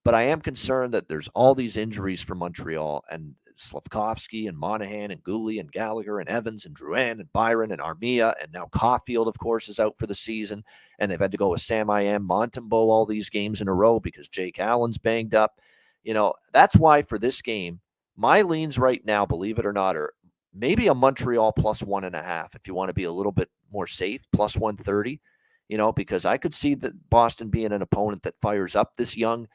But I am concerned that there's all these injuries for Montreal, and Slavkovsky and Monahan and Gooley and Gallagher and Evans and Drouin and Byron and Armia, and now Caulfield, of course, is out for the season. And they've had to go with Sam I.M., Montembeault all these games in a row because Jake Allen's banged up. You know, that's why for this game, my leans right now, believe it or not, are maybe a Montreal plus 1.5 if you want to be a little bit more safe, plus 130, you know, because I could see that Boston being an opponent that fires up this young,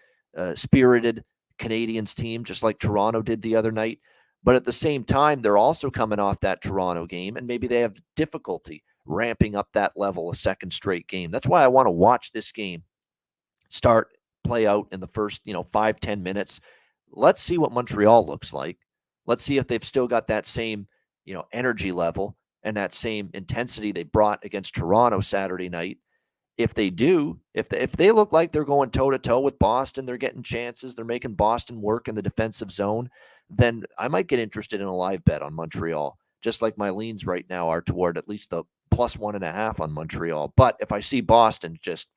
spirited Canadiens team, just like Toronto did the other night. But at the same time, they're also coming off that Toronto game, and maybe they have difficulty ramping up that level a second straight game. That's why I want to watch this game play out in the first, 5-10 minutes. Let's see what Montreal looks like. Let's see if they've still got that same, energy level and that same intensity they brought against Toronto Saturday night. If they do, if they look like they're going toe-to-toe with Boston, they're getting chances, they're making Boston work in the defensive zone, then I might get interested in a live bet on Montreal, just like my leans right now are toward at least the plus 1.5 on Montreal. But if I see Boston just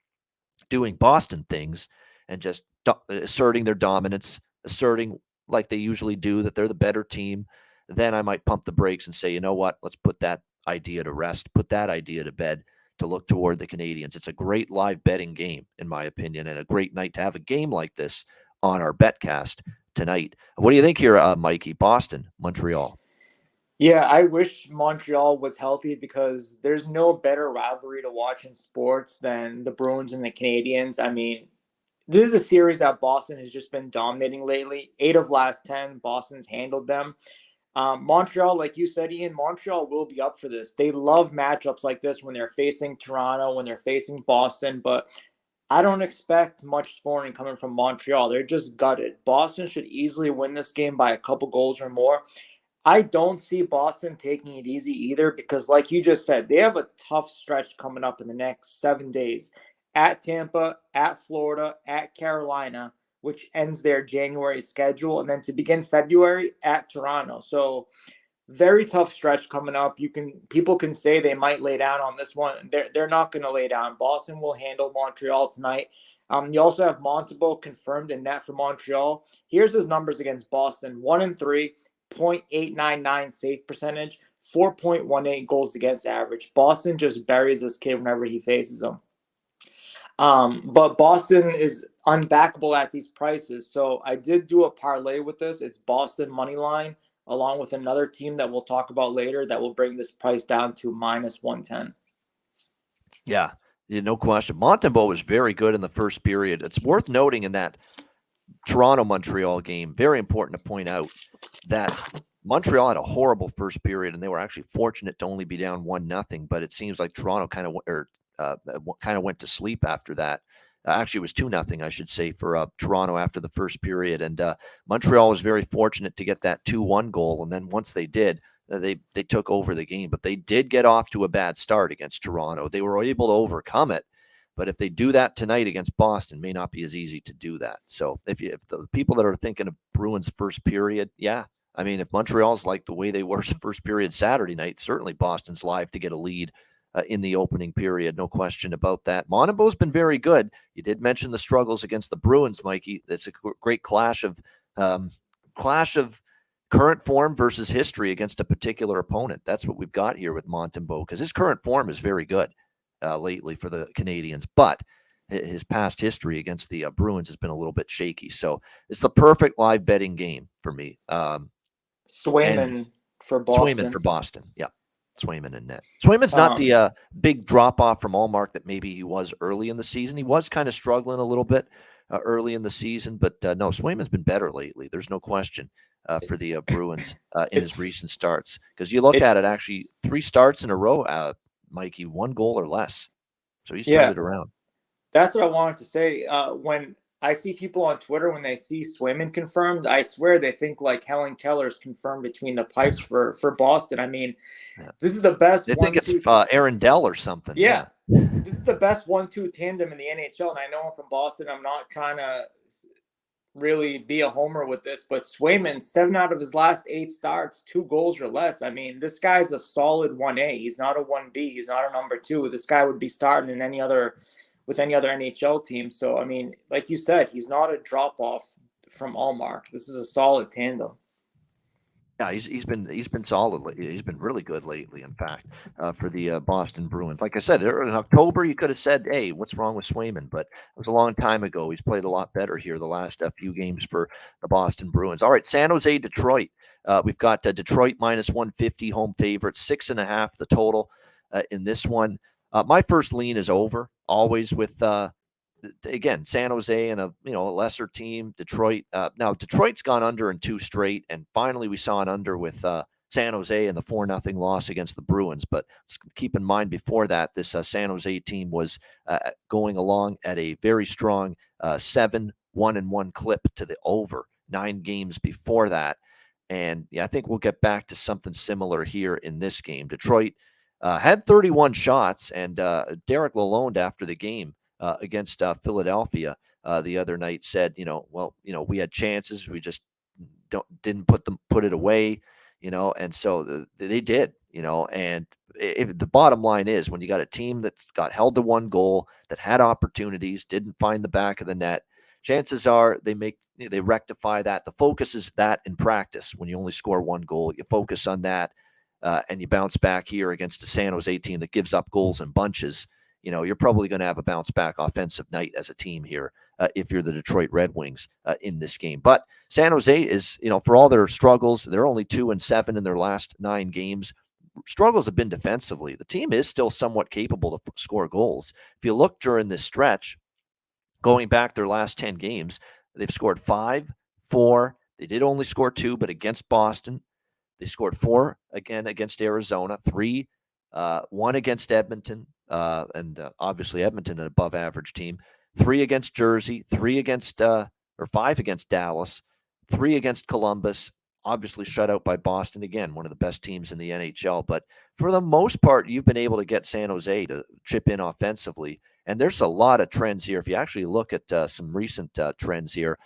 doing Boston things and just asserting their dominance, asserting like they usually do that they're the better team, then I might pump the brakes and say, you know what, let's put that idea to rest, put that idea to bed, to look toward the Canadiens. It's a great live betting game, in my opinion, and a great night to have a game like this on our betcast tonight. What do you think here, Mikey? Boston, Montreal. Yeah, I wish Montreal was healthy because there's no better rivalry to watch in sports than the Bruins and the Canadiens. I mean, this is a series that Boston has just been dominating lately. 8 of last 10, Boston's handled them. Montreal, like you said, Ian, Montreal will be up for this. They love matchups like this when they're facing Toronto, when they're facing Boston, but I don't expect much scoring coming from Montreal. They're just gutted. Boston should easily win this game by a couple goals or more. I don't see Boston taking it easy either because, like you just said, they have a tough stretch coming up in the next 7 days. At Tampa, at Florida, at Carolina, which ends their January schedule, and then to begin February at Toronto. So very tough stretch coming up. People can say they might lay down on this one. They're not going to lay down. Boston will handle Montreal tonight. You also have Montembeault confirmed in net for Montreal. Here's his numbers against Boston: 1-3, .899 save percentage, 4.18 goals against average. Boston just buries this kid whenever he faces them. But Boston is unbackable at these prices. So I did do a parlay with this. It's Boston money line along with another team that we'll talk about later that will bring this price down to -110. Yeah, no question. Montembeault was very good in the first period. It's worth noting in that Toronto-Montreal game, very important to point out that Montreal had a horrible first period, and they were actually fortunate to only be down 1-0. But it seems like Toronto kind of went to sleep after that. Actually, it was 2-0, I should say, for Toronto after the first period. And Montreal was very fortunate to get that 2-1 goal. And then once they did, they took over the game. But they did get off to a bad start against Toronto. They were able to overcome it. But if they do that tonight against Boston, it may not be as easy to do that. So if the people that are thinking of Bruins first period, yeah. I mean, if Montreal's like the way they were first period Saturday night, certainly Boston's live to get a lead in the opening period. No question about that. Montembeault's been very good. You did mention the struggles against the Bruins, Mikey. That's a great clash of current form versus history against a particular opponent. That's what we've got here with Montembeault, because his current form is very good lately for the Canadiens, but his past history against the Bruins has been a little bit shaky. So it's the perfect live betting game for me. Swayman for Boston. Yeah. Swayman in net. Swayman's not the big drop-off from Allmark that maybe he was early in the season. He was kind of struggling a little bit early in the season, but no, Swayman's been better lately. There's no question for the Bruins in his recent starts. Because you look at it, actually, 3 starts in a row, Mikey, 1 goal or less. So he's turned it around. That's what I wanted to say. When I see people on Twitter, when they see Swayman confirmed, I swear they think like Helen Keller's confirmed between the pipes for Boston. I mean, this is the best. I think it's Aaron Dell or something. Yeah. This is the best 1-2 tandem in the NHL. And I know I'm from Boston. I'm not trying to really be a homer with this, but Swayman, 7 out of his last 8 starts, 2 goals or less. I mean, this guy's a solid 1A. He's not a 1B. He's not a number 2. This guy would be starting in any other NHL team. So, I mean, like you said, he's not a drop-off from Allmark. This is a solid tandem. Yeah, he's been solid. He's been really good lately, in fact, for the Boston Bruins. Like I said, in October, you could have said, hey, what's wrong with Swayman? But it was a long time ago. He's played a lot better here the last few games for the Boston Bruins. All right, San Jose, Detroit. We've got Detroit -150, home favorite, 6.5 the total in this one. My first lean is over, always with again, San Jose and a lesser team, Detroit. Now Detroit's gone under in 2 straight, and finally we saw an under with San Jose in the 4-0 loss against the Bruins. But let's keep in mind before that, this San Jose team was going along at a very strong 7-1-1 clip to the over 9 games before that. And yeah, I think we'll get back to something similar here in this game. Detroit had 31 shots, and Derek Lalonde after the game against Philadelphia the other night said, we had chances, we just didn't put it away, and so they did, and if the bottom line is when you got a team that's got held to 1 goal, that had opportunities, didn't find the back of the net, chances are they rectify that. The focus is that in practice. When you only score 1 goal, you focus on that. And you bounce back here against a San Jose team that gives up goals in bunches, you're probably going to have a bounce back offensive night as a team here if you're the Detroit Red Wings in this game. But San Jose is, for all their struggles, they're only 2-7 in their last 9 games. Struggles have been defensively. The team is still somewhat capable to score goals. If you look during this stretch, going back their last 10 games, they've scored 5, 4. They did only score 2, but against Boston. They scored 4 again against Arizona, 3, 1 against Edmonton, and obviously Edmonton, an above-average team, 3 against Jersey, 5 against Dallas, 3 against Columbus, obviously shut out by Boston, again, one of the best teams in the NHL. But for the most part, you've been able to get San Jose to chip in offensively, and there's a lot of trends here. If you actually look at some recent trends here,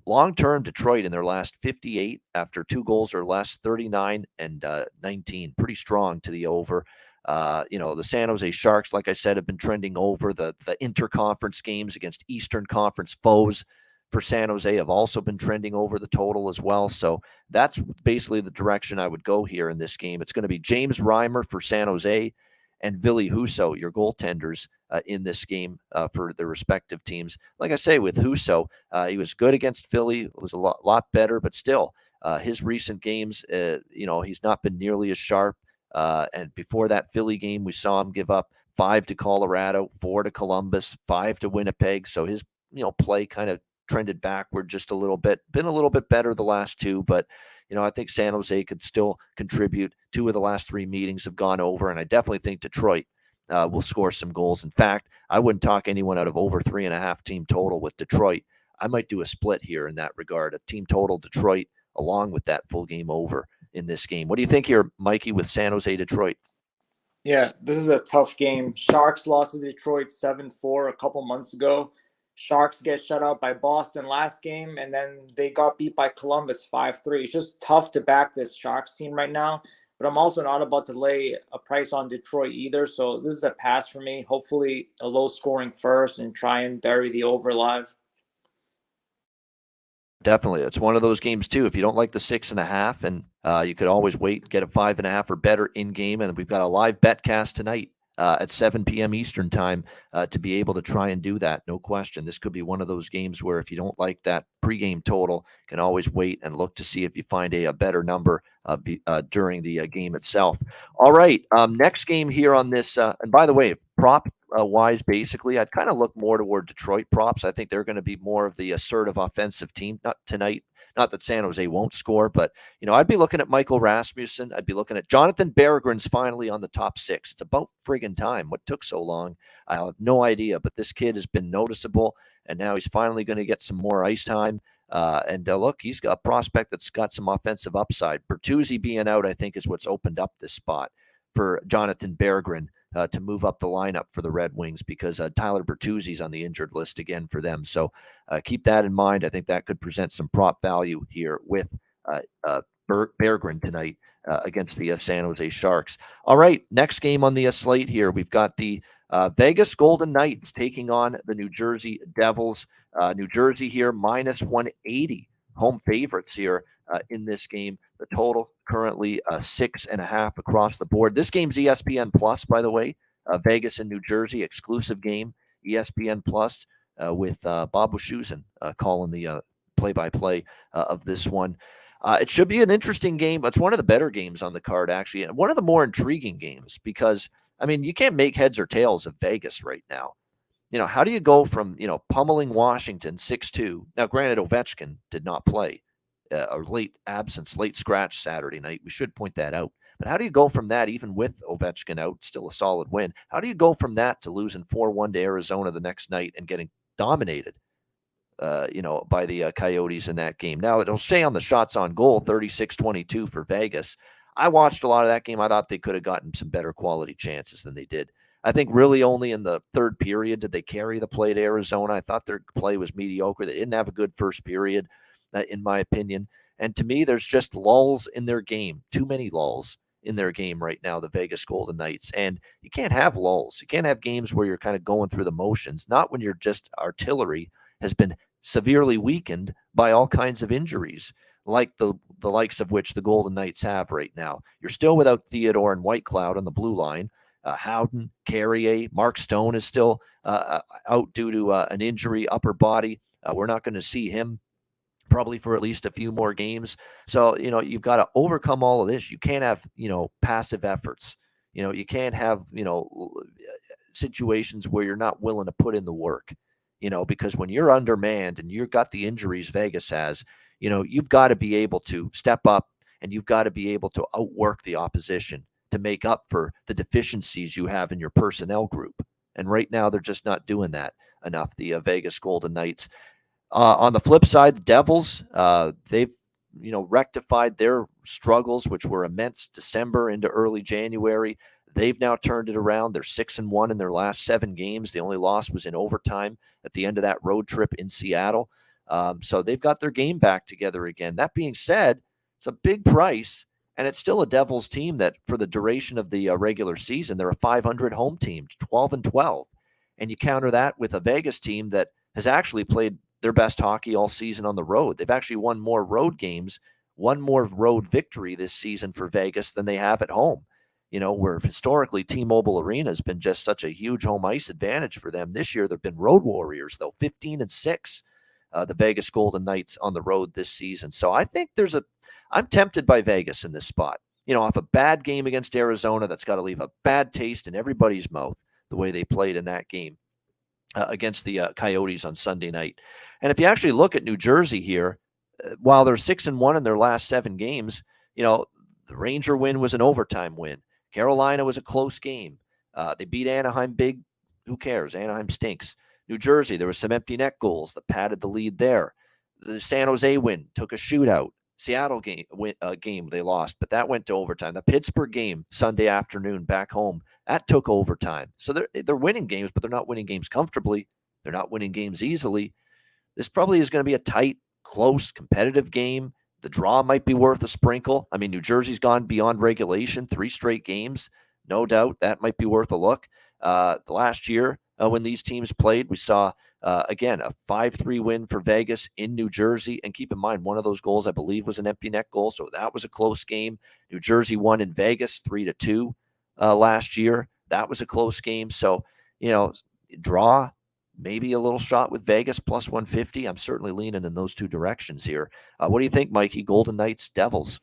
long-term, Detroit in their last 58 after 2 goals or less, 39 and 19, pretty strong to the over. The San Jose Sharks, like I said, have been trending over. The interconference games against Eastern Conference foes for San Jose have also been trending over the total as well. So that's basically the direction I would go here in this game. It's going to be James Reimer for San Jose and Ville Husso, your goaltenders, in this game for their respective teams. Like I say, with Husso, he was good against Philly. It was a lot better, but still, his recent games, he's not been nearly as sharp. And before that Philly game, we saw him give up 5 to Colorado, 4 to Columbus, 5 to Winnipeg. So his, play kind of trended backward just a little bit, been a little bit better the last 2, but I think San Jose could still contribute. 2 of the last 3 meetings have gone over, and I definitely think Detroit will score some goals. In fact, I wouldn't talk anyone out of over 3.5 team total with Detroit. I might do a split here in that regard, a team total Detroit along with that full game over in this game. What do you think here, Mikey, with San Jose Detroit? Yeah, this is a tough game. Sharks lost to Detroit 7-4 a couple months ago. Sharks get shut out by Boston last game, and then they got beat by Columbus 5-3. It's just tough to back this Sharks team right now, but I'm also not about to lay a price on Detroit either, so this is a pass for me. Hopefully a low-scoring first and try and bury the over live. Definitely. It's one of those games, too. If you don't like the 6.5, and you could always wait, get a 5.5 or better in-game, and we've got a live bet cast tonight at 7 p.m. Eastern time to be able to try and do that. No question. This could be one of those games where if you don't like that pregame total, you can always wait and look to see if you find a better number during the game itself. All right. Next game here on this. And by the way, prop-wise, basically, I'd kind of look more toward Detroit props. I think they're going to be more of the assertive offensive team. Not tonight. Not that San Jose won't score, but, I'd be looking at Michael Rasmussen. I'd be looking at Jonathan Berggren's finally on the top 6. It's about friggin' time. What took so long? I have no idea, but this kid has been noticeable, and now he's finally going to get some more ice time. Look, he's got a prospect that's got some offensive upside. Bertuzzi being out, I think, is what's opened up this spot for Jonathan Berggren to move up the lineup for the Red Wings, because Tyler Bertuzzi's on the injured list again for them. So keep that in mind. I think that could present some prop value here with Berggren tonight against the San Jose Sharks. All right, next game on the slate here, we've got the Vegas Golden Knights taking on the New Jersey Devils. New Jersey here, minus 180 home favorites here in this game. The total currently 6.5 across the board. This game's ESPN Plus, by the way. Vegas and New Jersey, exclusive game, ESPN Plus, with Bob Wischusen calling the play-by-play of this one. It should be an interesting game. It's one of the better games on the card, actually, and one of the more intriguing games because, you can't make heads or tails of Vegas right now. How do you go from, pummeling Washington 6-2? Now, granted, Ovechkin did not play. A late scratch Saturday night. We should point that out. But how do you go from that, even with Ovechkin out, still a solid win? How do you go from that to losing 4-1 to Arizona the next night and getting dominated, by the Coyotes in that game? Now, it'll say on the shots on goal, 36-22 for Vegas. I watched a lot of that game. I thought they could have gotten some better quality chances than they did. I think really only in the third period did they carry the play to Arizona. I thought their play was mediocre. They didn't have a good first period, in my opinion. And to me, there's just lulls in their game, too many lulls in their game right now, the Vegas Golden Knights. And you can't have lulls. You can't have games where you're kind of going through the motions, not when your just artillery has been severely weakened by all kinds of injuries, like the likes of which the Golden Knights have right now. You're still without Theodore and Whitecloud on the blue line. Howden, Carrier, Mark Stone is still out due to an injury, upper body. We're not going to see him probably for at least a few more games. So, you've got to overcome all of this. You can't have, passive efforts. You can't have, situations where you're not willing to put in the work, because when you're undermanned and you've got the injuries Vegas has, you've got to be able to step up and you've got to be able to outwork the opposition to make up for the deficiencies you have in your personnel group. And right now, they're just not doing that enough, the Vegas Golden Knights. On the flip side, the Devils, they've, rectified their struggles, which were immense December into early January. They've now turned it around. They're 6-1 in their last 7 games. The only loss was in overtime at the end of that road trip in Seattle. So they've got their game back together again. That being said, it's a big price, and it's still a Devils team that for the duration of the regular season, they're a 500 home team, 12-12. And you counter that with a Vegas team that has actually played their best hockey all season on the road. They've actually won more road games, one more road victory this season for Vegas than they have at home. Where historically T-Mobile Arena has been just such a huge home ice advantage for them. This year, they've been road warriors, though, 15-6, the Vegas Golden Knights on the road this season. So I think I'm tempted by Vegas in this spot. Off a bad game against Arizona, that's got to leave a bad taste in everybody's mouth, the way they played in that game against the Coyotes on Sunday night. And if you actually look at New Jersey here, while they're 6-1 in their last 7 games, the Ranger win was an overtime win. Carolina was a close game. They beat Anaheim big. Who cares? Anaheim stinks. New Jersey, there was some empty net goals that padded the lead there. The San Jose win took a shootout. Seattle game they lost, but that went to overtime. The Pittsburgh game Sunday afternoon back home, that took overtime. So they're winning games, but they're not winning games comfortably. They're not winning games easily. This probably is going to be a tight, close, competitive game. The draw might be worth a sprinkle. I mean, New Jersey's gone beyond regulation, 3 straight games. No doubt that might be worth a look. Last year, when these teams played, we saw, again, a 5-3 win for Vegas in New Jersey. And keep in mind, one of those goals, I believe, was an empty net goal. So that was a close game. New Jersey won in Vegas 3-2 last year. That was a close game. So, draw, maybe a little shot with Vegas plus 150. I'm certainly leaning in those two directions here. What do you think, Mikey? Golden Knights, Devils?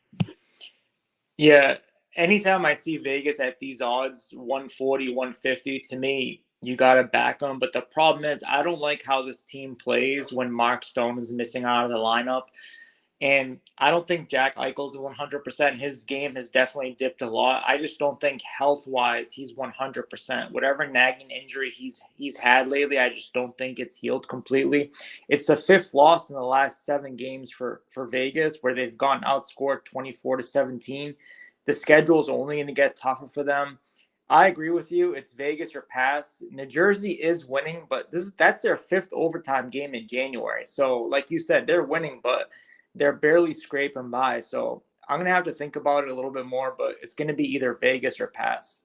Yeah, anytime I see Vegas at these odds, 140, 150, to me, you got to back them. But the problem is I don't like how this team plays when Mark Stone is missing out of the lineup. And I don't think Jack Eichel's 100%. His game has definitely dipped a lot. I just don't think health-wise he's 100%. Whatever nagging injury he's had lately, I just don't think it's healed completely. It's the 5th loss in the last 7 games for Vegas, where they've gone outscored 24-17. The schedule is only going to get tougher for them. I agree with you. It's Vegas or pass. New Jersey is winning, but that's their 5th overtime game in January. So, like you said, they're winning, but they're barely scraping by. So I'm going to have to think about it a little bit more, but it's going to be either Vegas or pass.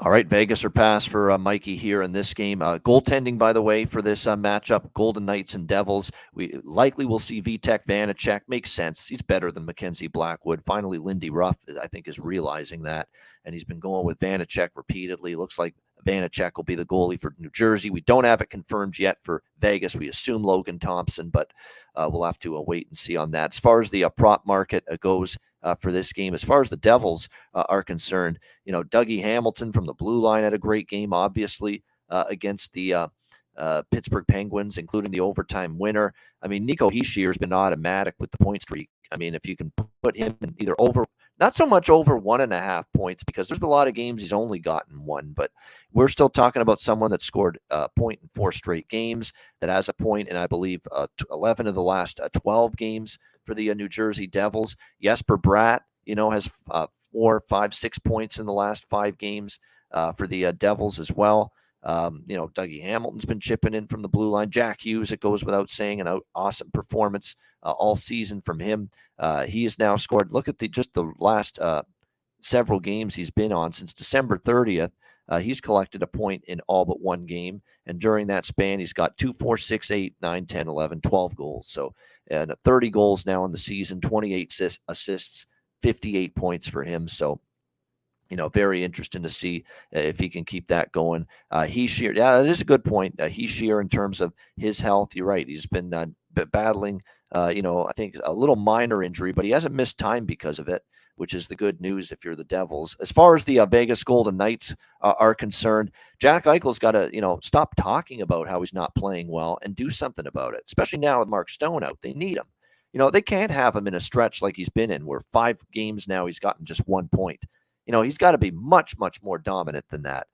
All right, Vegas or pass for Mikey here in this game. Goaltending, by the way, for this matchup, Golden Knights and Devils. We likely will see Vitek Vanacek. Makes sense. He's better than Mackenzie Blackwood. Finally, Lindy Ruff, I think, is realizing that, and he's been going with Vanacek repeatedly. Looks like Vanacek will be the goalie for New Jersey. We don't have it confirmed yet for Vegas. We assume Logan Thompson, but we'll have to wait and see on that. As far as the prop market goes for this game, as far as the Devils are concerned, Dougie Hamilton from the blue line had a great game, obviously, against the Pittsburgh Penguins, including the overtime winner. I mean, Nico Hischier has been automatic with the point streak. I mean, if you can put him in either over, not so much over 1.5 points, because there's been a lot of games he's only gotten 1, but we're still talking about someone that scored a point in 4 straight games, that has a point in, I believe, 11 of the last 12 games for the New Jersey Devils. Jesper Bratt, has 4, 5, 6 points in the last 5 games for the Devils as well. Dougie Hamilton's been chipping in from the blue line. Jack Hughes, it goes without saying, an awesome performance all season from him. He has now scored. Look at the last several games he's been on since December 30th. He's collected a point in all but 1 game, and during that span, he's got 2, 4, 6, 8, 9, 10, 11, 12 goals. So, 30 goals now in the season, 28 assists, 58 points for him. So, very interesting to see if he can keep that going. Hischier, yeah, that is a good point. Hischier, in terms of his health, you're right. He's been battling, I think a little minor injury, but he hasn't missed time because of it, which is the good news if you're the Devils. As far as the Vegas Golden Knights are concerned, Jack Eichel's got to, stop talking about how he's not playing well and do something about it, especially now with Mark Stone out. They need him. They can't have him in a stretch like he's been in, where 5 games now he's gotten just 1 point. He's got to be much, much more dominant than that.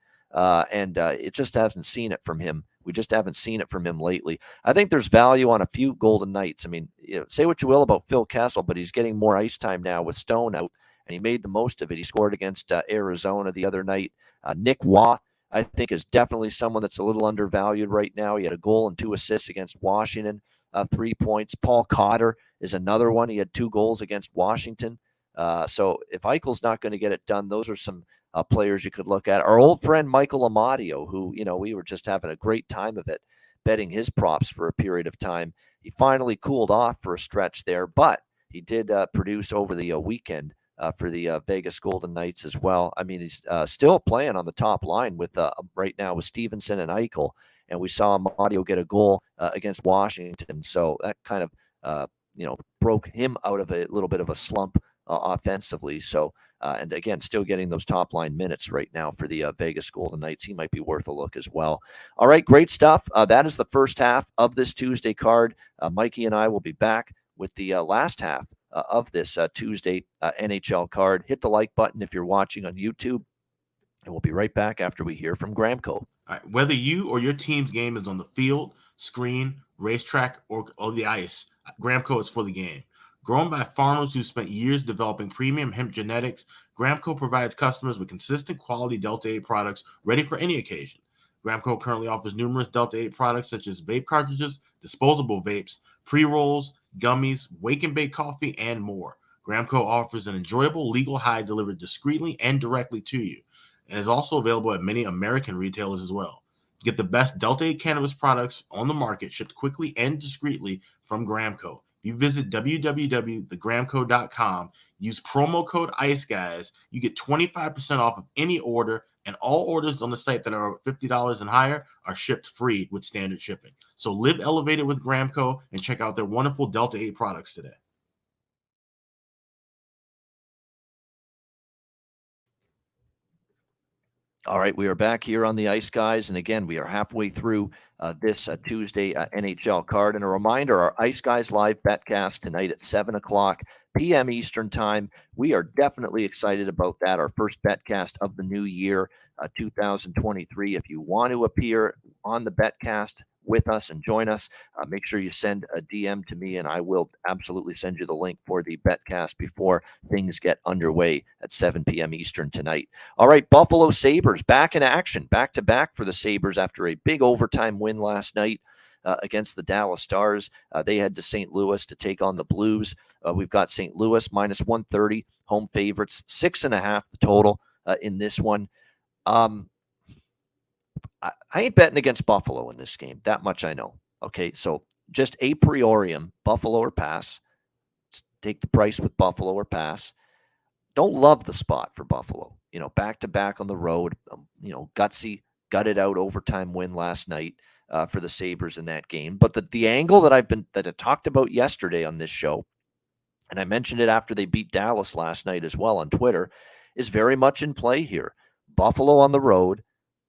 And it just hasn't seen it from him. We just haven't seen it from him lately. I think there's value on a few Golden Knights. I mean, say what you will about Phil Kessel, but he's getting more ice time now with Stone out, and he made the most of it. He scored against Arizona the other night. Nick Waugh I think is definitely someone that's a little undervalued right now. He had a goal and 2 assists against Washington, 3 points. Paul Cotter is another one. He had 2 goals against Washington. So if Eichel's not going to get it done, those are some players you could look at. Our old friend Michael Amadio, who, we were just having a great time of it, betting his props for a period of time. He finally cooled off for a stretch there, but he did produce over the weekend for the Vegas Golden Knights as well. I mean, he's still playing on the top line with right now with Stevenson and Eichel, and we saw Amadio get a goal against Washington. So that kind of broke him out of a little bit of a slump offensively. So and again, still getting those top line minutes right now for the Vegas Golden Knights. He might be worth a look as well. All right, great stuff. That is the first half of this Tuesday card. Mikey and I will be back with the last half of this Tuesday NHL card. Hit the like button if you're watching on YouTube, and we'll be right back after we hear from Gramco. All right, whether you or your team's game is on the field, screen, racetrack, or the ice, Gramco is for the game. Grown by farmers who spent years developing premium hemp genetics, Gramco provides customers with consistent quality Delta 8 products ready for any occasion. Gramco currently offers numerous Delta 8 products such as vape cartridges, disposable vapes, pre-rolls, gummies, wake and bake coffee, and more. Gramco offers an enjoyable legal high delivered discreetly and directly to you, and is also available at many American retailers as well. Get the best Delta 8 cannabis products on the market shipped quickly and discreetly from Gramco. If you visit www.thegramco.com, use promo code ICEGUYS, you get 25% off of any order, and all orders on the site that are $50 and higher are shipped free with standard shipping. So live elevated with Gramco and check out their wonderful Delta 8 products today. All right, we are back here on the Ice Guys, and again, we are halfway through this Tuesday NHL card. And a reminder, our Ice Guys live betcast tonight at 7 o'clock p.m. Eastern Time. We are definitely excited about that, our first betcast of the new year, 2023. If you want to appear on the betcast with us and join us, make sure you send a DM to me, and I will absolutely send you the link for the betcast before things get underway at 7 p.m. Eastern tonight. All right, Buffalo Sabres back in action, back-to-back for the Sabres after a big overtime win last night against the Dallas Stars. They head to St. Louis to take on the Blues. We've got St. Louis minus 130, home favorites, 6.5 the total in this one. I ain't betting against Buffalo in this game. That much I know. Okay, so just a priorium, Buffalo or pass. Take the price with Buffalo or pass. Don't love the spot for Buffalo. Back-to-back on the road. Gutsy, gutted out overtime win last night for the Sabres in that game. But the angle that I talked about yesterday on this show, and I mentioned it after they beat Dallas last night as well on Twitter, is very much in play here. Buffalo on the road,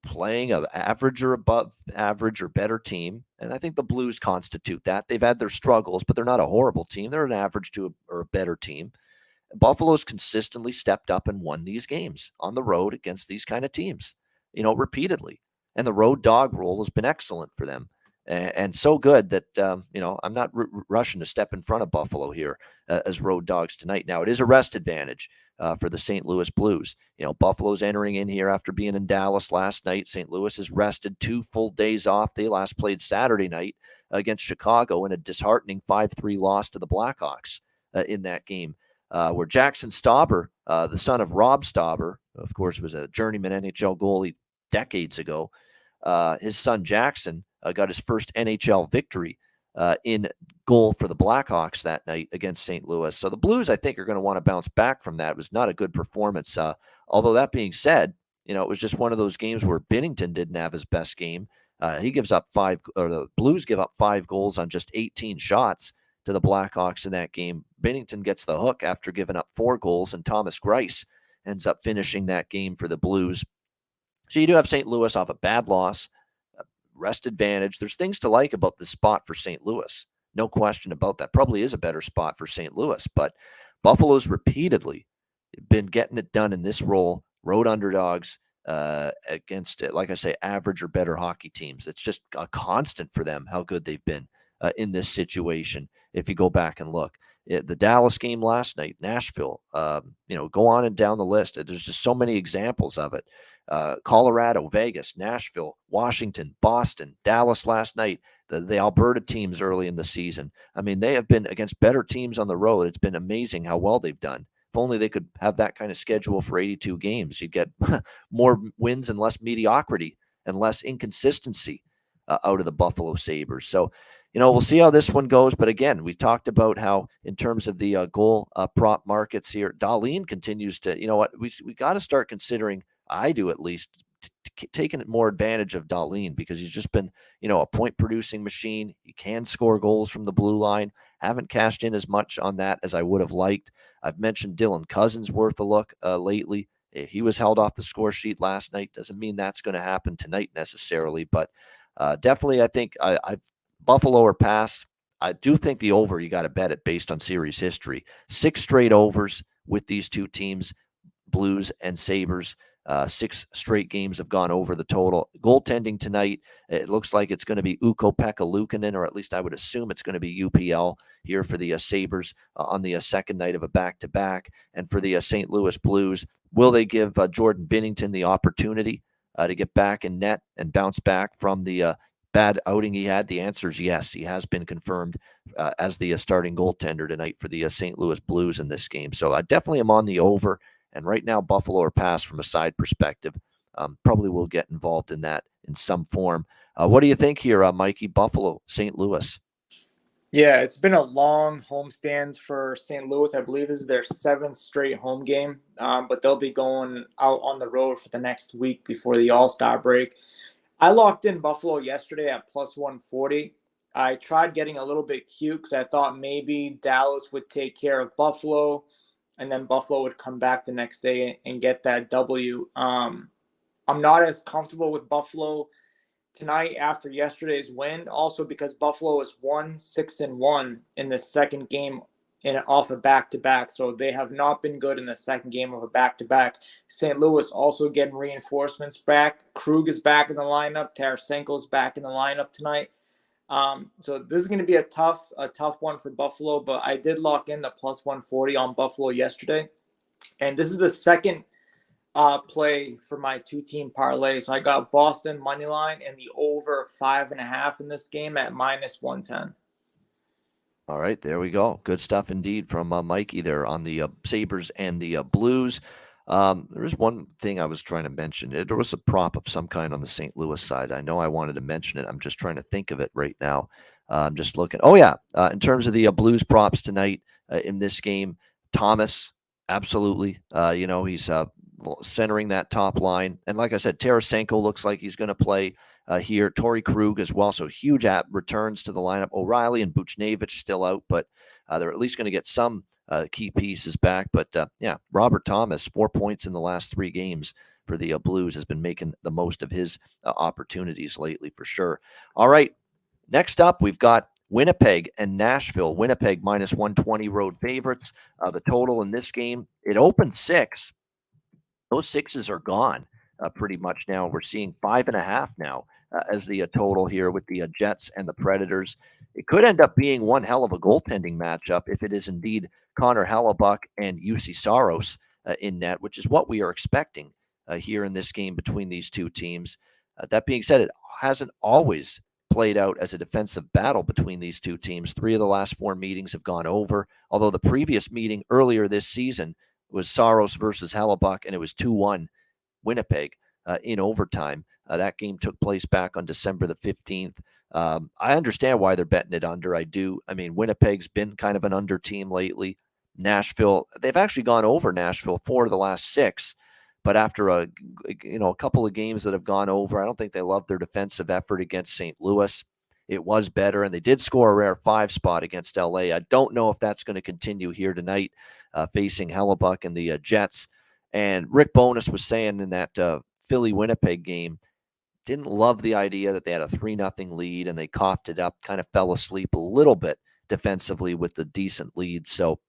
playing an average or above average or better team. And I think the Blues constitute that. They've had their struggles, but they're not a horrible team. They're an average to or a better team. Buffalo's consistently stepped up and won these games on the road against these kind of teams, repeatedly. And the road dog rule has been excellent for them. And so good that, I'm not rushing to step in front of Buffalo here as road dogs tonight. Now, it is a rest advantage for the St. Louis Blues. Buffalo's entering in here after being in Dallas last night. St. Louis is rested 2 full days off. They last played Saturday night against Chicago in a disheartening 5-3 loss to the Blackhawks in that game, where Jackson Stauber, the son of Rob Stauber, of course, was a journeyman NHL goalie decades ago. His son Jackson got his first NHL victory in goal for the Blackhawks that night against St. Louis. So the Blues, I think, are going to want to bounce back from that. It was not a good performance. Although that being said, it was just one of those games where Binnington didn't have his best game. He gives up the Blues give up 5 goals on just 18 shots to the Blackhawks in that game. Binnington gets the hook after giving up 4 goals, and Thomas Greiss ends up finishing that game for the Blues. So you do have St. Louis off a bad loss, rest advantage. There's things to like about this spot for St. Louis. No question about that. Probably is a better spot for St. Louis, but Buffalo's repeatedly been getting it done in this role, road underdogs against, like I say, average or better hockey teams. It's just a constant for them how good they've been in this situation. If you go back and look, the Dallas game last night, Nashville, go on and down the list. There's just so many examples of it. Colorado, Vegas, Nashville, Washington, Boston, Dallas last night, the Alberta teams early in the season. I mean, they have been against better teams on the road. It's been amazing how well they've done. If only they could have that kind of schedule for 82 games, you'd get more wins and less mediocrity and less inconsistency out of the Buffalo Sabres. So, we'll see how this one goes. But again, we talked about how in terms of the goal prop markets here, Dahlin continues to, we got to start considering, I do at least, taking more advantage of Dahlin because he's just been, a point-producing machine. He can score goals from the blue line. Haven't cashed in as much on that as I would have liked. I've mentioned Dylan Cousins worth a look lately. He was held off the score sheet last night. Doesn't mean that's going to happen tonight necessarily, but definitely I think I've Buffalo or pass. I do think the over, you got to bet it based on series history. 6 straight overs with these two teams, Blues and Sabres. 6 straight games have gone over the total. Goaltending tonight, it looks like it's going to be Ukko-Pekka Luukkonen, or at least I would assume it's going to be UPL here for the Sabres on the second night of a back-to-back. And for the St. Louis Blues, will they give Jordan Binnington the opportunity to get back in net and bounce back from the bad outing he had? The answer is yes. He has been confirmed as the starting goaltender tonight for the St. Louis Blues in this game. So I definitely am on the over. And right now, Buffalo or pass from a side perspective. Probably will get involved in that in some form. What do you think here, Mikey? Buffalo, St. Louis? Yeah, it's been a long homestand for St. Louis. I believe this is their 7th straight home game, but they'll be going out on the road for the next week before the All-Star break. I locked in Buffalo yesterday at plus 140. I tried getting a little bit cute because I thought maybe Dallas would take care of Buffalo, and then Buffalo would come back the next day and get that W. I'm not as comfortable with Buffalo tonight after yesterday's win, also because Buffalo is 1-6-1 in the second game off a back-to-back. So they have not been good in the second game of a back-to-back. St. Louis also getting reinforcements back. Krug is back in the lineup. Tarasenko's back in the lineup tonight. So this is going to be a tough one for Buffalo, but I did lock in the plus 140 on Buffalo yesterday. And this is the second play for my 2-team parlay. So I got Boston money line and the over 5.5 in this game at minus 110. All right, there we go. Good stuff indeed from Mikey there on the Sabres and the Blues. There is one thing I was trying to mention. There was a prop of some kind on the St. Louis side. I know I wanted to mention it. I'm just trying to think of it right now. I'm just looking. Oh, yeah. In terms of the Blues props tonight in this game, Thomas, absolutely. He's centering that top line. And like I said, Tarasenko looks like he's going to play here. Torrey Krug as well. So huge returns to the lineup. O'Reilly and Buchnevich still out, but they're at least going to get some key pieces back. But Robert Thomas, 4 points in the last 3 games for the Blues, has been making the most of his opportunities lately for sure. All right. Next up, we've got Winnipeg and Nashville. Winnipeg minus 120 road favorites. The total in this game, it opened 6. Those 6s are gone pretty much now. We're seeing 5.5 now as the total here with the Jets and the Predators. It could end up being one hell of a goaltending matchup if it is indeed Connor Hellebuck and UC Saros in net, which is what we are expecting here in this game between these two teams. That being said, it hasn't always played out as a defensive battle between these two teams. 3 of the last 4 meetings have gone over, although the previous meeting earlier this season was Saros versus Hellebuck, and it was 2-1 Winnipeg in overtime. That game took place back on December the 15th. I understand why they're betting it under. I do. I mean, Winnipeg's been kind of an under team lately. Nashville, they've actually gone over Nashville 4 of the last 6. But after a couple of games that have gone over, I don't think they love their defensive effort against St. Louis. It was better, and they did score a rare 5 spot against LA. I don't know if that's going to continue here tonight, facing Hellebuck and the Jets. And Rick Bowness was saying in that Philly-Winnipeg game, didn't love the idea that they had a 3-0 lead and they coughed it up, kind of fell asleep a little bit defensively with the decent lead. So,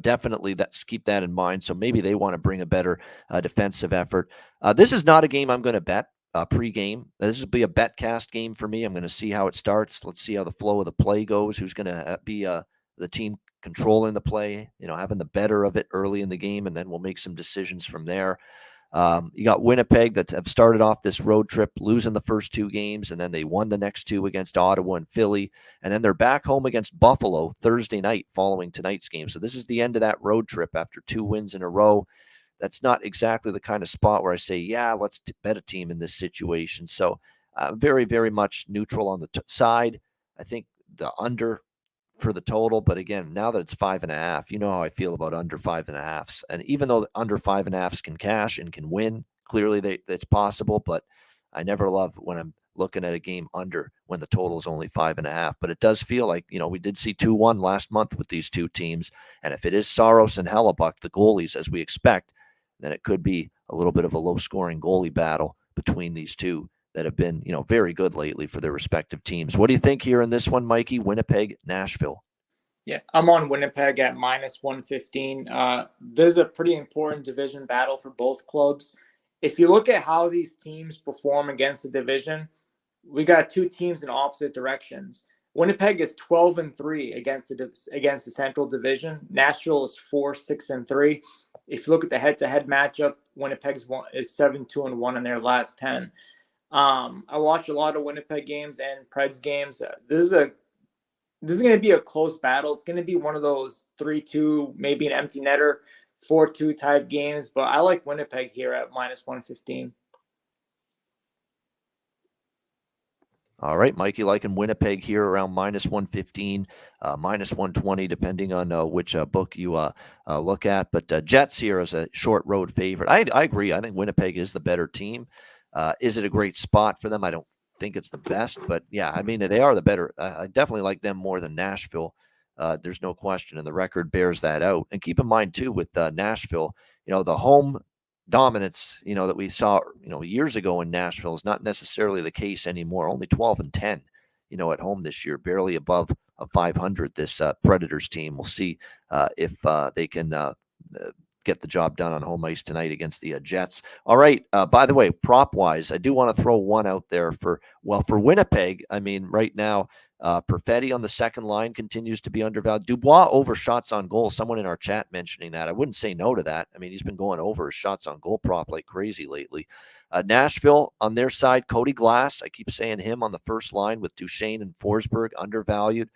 definitely keep that in mind. So maybe they want to bring a better defensive effort. This is not a game I'm going to bet pre-game. This will be a betcast game for me. I'm going to see how it starts. Let's see how the flow of the play goes. Who's going to be the team controlling the play, having the better of it early in the game, and then we'll make some decisions from there. You got Winnipeg that have started off this road trip losing the first 2 games, and then they won the next 2 against Ottawa and Philly, and then they're back home against Buffalo Thursday night following tonight's game. So this is the end of that road trip after 2 wins in a row. That's not exactly the kind of spot where I say, yeah, let's bet a team in this situation. So very, very much neutral on the side. I think the under for the total, but again, now that it's 5.5, you know how I feel about under 5.5s. And even though under 5.5s can cash and can win, clearly it's possible. But I never love when I'm looking at a game under when the total is only 5.5. But it does feel like, we did see 2-1 last month with these 2 teams. And if it is Saros and Hellebuck, the goalies, as we expect, then it could be a little bit of a low-scoring goalie battle between these 2 that have been, very good lately for their respective teams. What do you think here in this one, Mikey? Winnipeg, Nashville. Yeah, I'm on Winnipeg at -115. This is a pretty important division battle for both clubs. If you look at how these teams perform against the division, we got 2 teams in opposite directions. Winnipeg is 12-3 against the Central Division. Nashville is 4-6-3. If you look at the head-to-head matchup, Winnipeg is 7-2-1 in their last 10. I watch a lot of Winnipeg games and Preds games. This is going to be a close battle. It's going to be one of those 3-2, maybe an empty netter, 4-2 type games. But I like Winnipeg here at -115. All right, Mikey, liking Winnipeg here around -115, -120, depending on which book you look at. But Jets here as a short road favorite. I agree. I think Winnipeg is the better team. Is it a great spot for them? I don't think it's the best, but yeah, I mean, they are the better. I definitely like them more than Nashville. There's no question, and the record bears that out. And keep in mind, too, with Nashville, the home dominance, that we saw, years ago in Nashville is not necessarily the case anymore. Only 12-10, at home this year, barely above 500. This Predators team. We'll see if they can get the job done on home ice tonight against the Jets. All right. By the way, prop wise, I do want to throw one out there for Winnipeg. I mean, right now, Perfetti on the second line continues to be undervalued. Dubois over shots on goal. Someone in our chat mentioning that. I wouldn't say no to that. I mean, he's been going over his shots on goal prop like crazy lately. Nashville on their side, Cody Glass. I keep saying him on the first line with Duchesne and Forsberg, undervalued.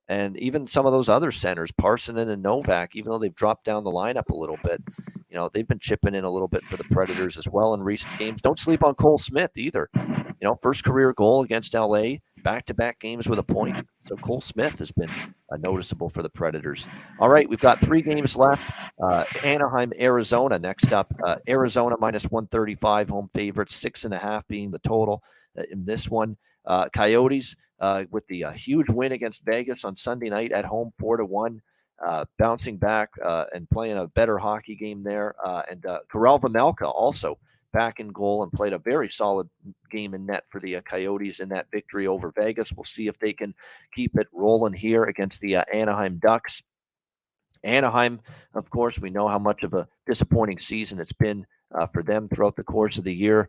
And even some of those other centers, Parsonen and Novak, even though they've dropped down the lineup a little bit, they've been chipping in a little bit for the Predators as well in recent games. Don't sleep on Cole Smith either. First career goal against LA, back-to-back games with a point. So Cole Smith has been noticeable for the Predators. All right, we've got 3 games left. Anaheim, Arizona next up. Arizona -135, home favorites, 6.5 being the total in this one. Coyotes with the huge win against Vegas on Sunday night at home, 4-1, bouncing back and playing a better hockey game there. And Karel Vejmelka also back in goal and played a very solid game in net for the Coyotes in that victory over Vegas. We'll see if they can keep it rolling here against the Anaheim Ducks. Anaheim, of course, we know how much of a disappointing season it's been for them throughout the course of the year.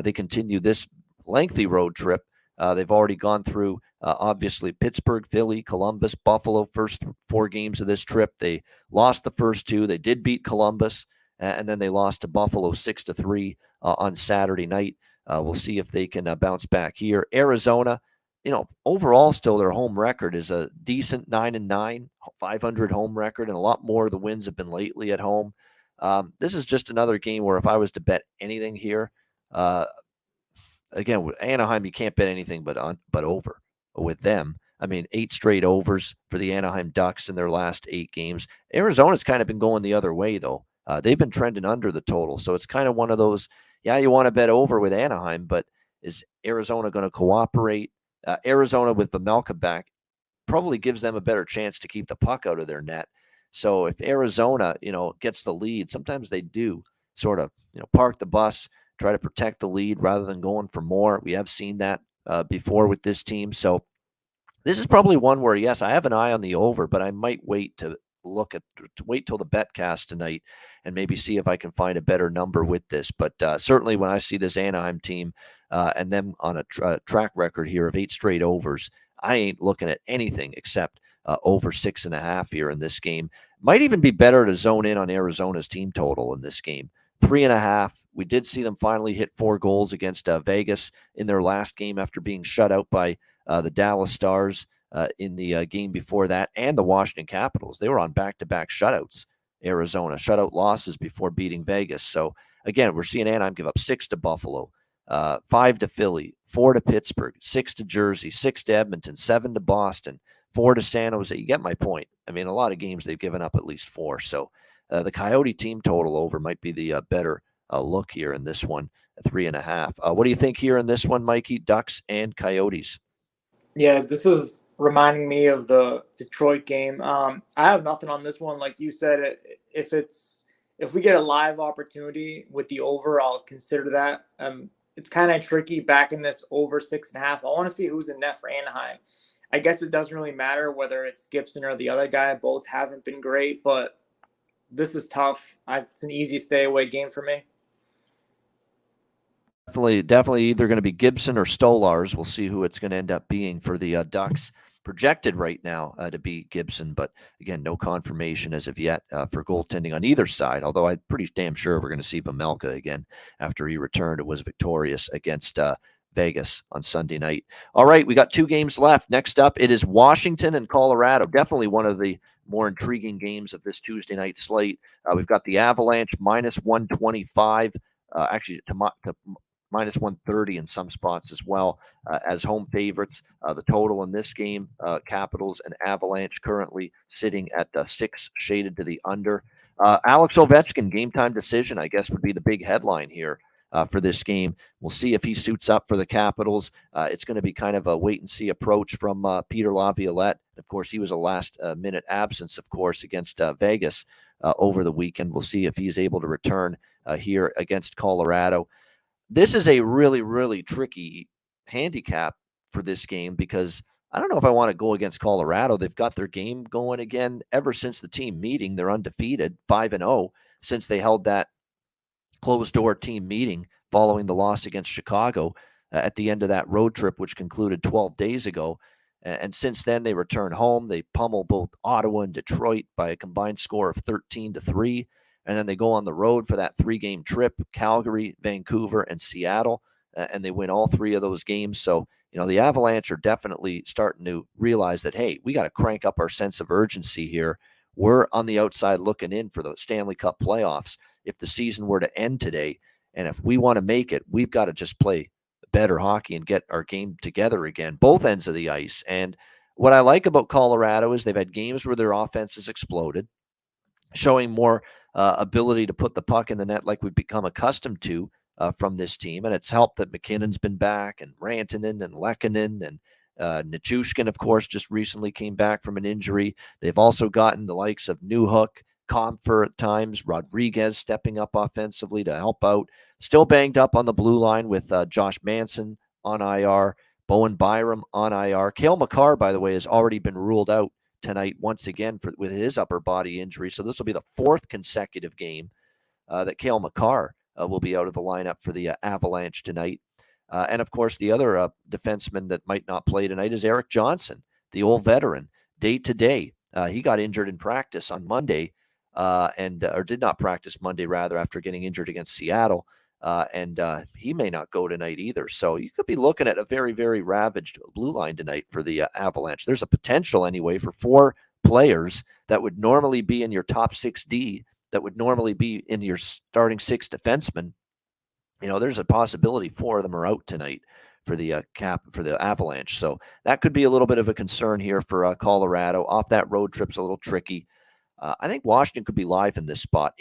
They continue this lengthy road trip. They've already gone through, obviously, Pittsburgh, Philly, Columbus, Buffalo, first 4 games of this trip. They lost the first 2. They did beat Columbus, and then they lost to Buffalo 6-3 on Saturday night. We'll see if they can bounce back here. Arizona, overall still their home record is a decent 9-9, 500 home record, and a lot more of the wins have been lately at home. This is just another game where if I was to bet anything here, again, with Anaheim, you can't bet anything but over with them. I mean, 8 straight overs for the Anaheim Ducks in their last 8 games. Arizona's kind of been going the other way, though. They've been trending under the total. So it's kind of one of those, you want to bet over with Anaheim, but is Arizona going to cooperate? Arizona with Vejmelka back probably gives them a better chance to keep the puck out of their net. So if Arizona, gets the lead, sometimes they do sort of, park the bus, try to protect the lead rather than going for more. We have seen that before with this team. So this is probably one where, yes, I have an eye on the over, but I might wait till the bet cast tonight and maybe see if I can find a better number with this. But certainly when I see this Anaheim team and them on a track record here of 8 straight overs, I ain't looking at anything except over 6.5 here in this game. Might even be better to zone in on Arizona's team total in this game 3.5. We did see them finally hit 4 goals against Vegas in their last game after being shut out by the Dallas Stars in the game before that, and the Washington Capitals. They were on back-to-back shutouts, Arizona, shutout losses before beating Vegas. So, again, we're seeing Anaheim give up 6 to Buffalo, 5 to Philly, 4 to Pittsburgh, 6 to Jersey, 6 to Edmonton, 7 to Boston, 4 to San Jose. You get my point. I mean, a lot of games they've given up at least 4. So the Coyote team total over might be the better look here in this one, 3.5. What do you think here in this one, Mikey? Ducks and Coyotes. Yeah, this is reminding me of the Detroit game. I have nothing on this one. Like you said, if we get a live opportunity with the over, I'll consider that. It's kind of tricky back in this over 6.5. I want to see who's in net for Anaheim. I guess it doesn't really matter whether it's Gibson or the other guy. Both haven't been great, but this is tough. It's an easy stay away game for me. Definitely either going to be Gibson or Stolars. We'll see who it's going to end up being for the Ducks. Projected right now to be Gibson, but again, no confirmation as of yet for goaltending on either side, although I'm pretty damn sure we're going to see Vejmelka again after he returned and was victorious against Vegas on Sunday night. All right, we got 2 games left. Next up, it is Washington and Colorado. Definitely one of the more intriguing games of this Tuesday night slate. We've got the Avalanche minus 125, actually to minus 130 in some spots as well as home favorites. The total in this game, Capitals and Avalanche currently sitting at 6, shaded to the under. Alex Ovechkin, game time decision, I guess, would be the big headline here for this game. We'll see if he suits up for the Capitals. It's going to be kind of a wait-and-see approach from Peter Laviolette. Of course, he was a last-minute absence, of course, against Vegas over the weekend. We'll see if he's able to return here against Colorado. This is a really, really tricky handicap for this game because I don't know if I want to go against Colorado. They've got their game going again ever since the team meeting. They're undefeated, 5-0, since they held that closed-door team meeting following the loss against Chicago at the end of that road trip, which concluded 12 days ago. And since then, they return home. They pummel both Ottawa and Detroit by a combined score of 13-3. And then they go on the road for that 3-game trip, Calgary, Vancouver, and Seattle, and they win all 3 of those games. So, the Avalanche are definitely starting to realize that, hey, we got to crank up our sense of urgency here. We're on the outside looking in for the Stanley Cup playoffs if the season were to end today. And if we want to make it, we've got to just play better hockey and get our game together again, both ends of the ice. And what I like about Colorado is they've had games where their offense has exploded, showing more ability to put the puck in the net like we've become accustomed to from this team. And it's helped that McKinnon's been back, and Rantanen and Lehkonen, and Nichushkin, of course, just recently came back from an injury. They've also gotten the likes of Newhook, Comfer at times, Rodriguez stepping up offensively to help out. Still banged up on the blue line with Josh Manson on IR, Bowen Byram on IR. Cale Makar, by the way, has already been ruled out tonight once again with his upper body injury. So this will be the 4th consecutive game that Cale Makar will be out of the lineup for the Avalanche tonight. And of course, the other defenseman that might not play tonight is Eric Johnson, the old veteran, day to day. He got injured in practice on Monday or did not practice Monday, rather, after getting injured against Seattle. And he may not go tonight either. So you could be looking at a very, very ravaged blue line tonight for the Avalanche. There's a potential anyway for 4 players that would normally be in your top 6D, that would normally be in your starting 6 defensemen. There's a possibility 4 of them are out tonight for the Avalanche. So that could be a little bit of a concern here for Colorado. Off that road trip's a little tricky. I think Washington could be live in this spot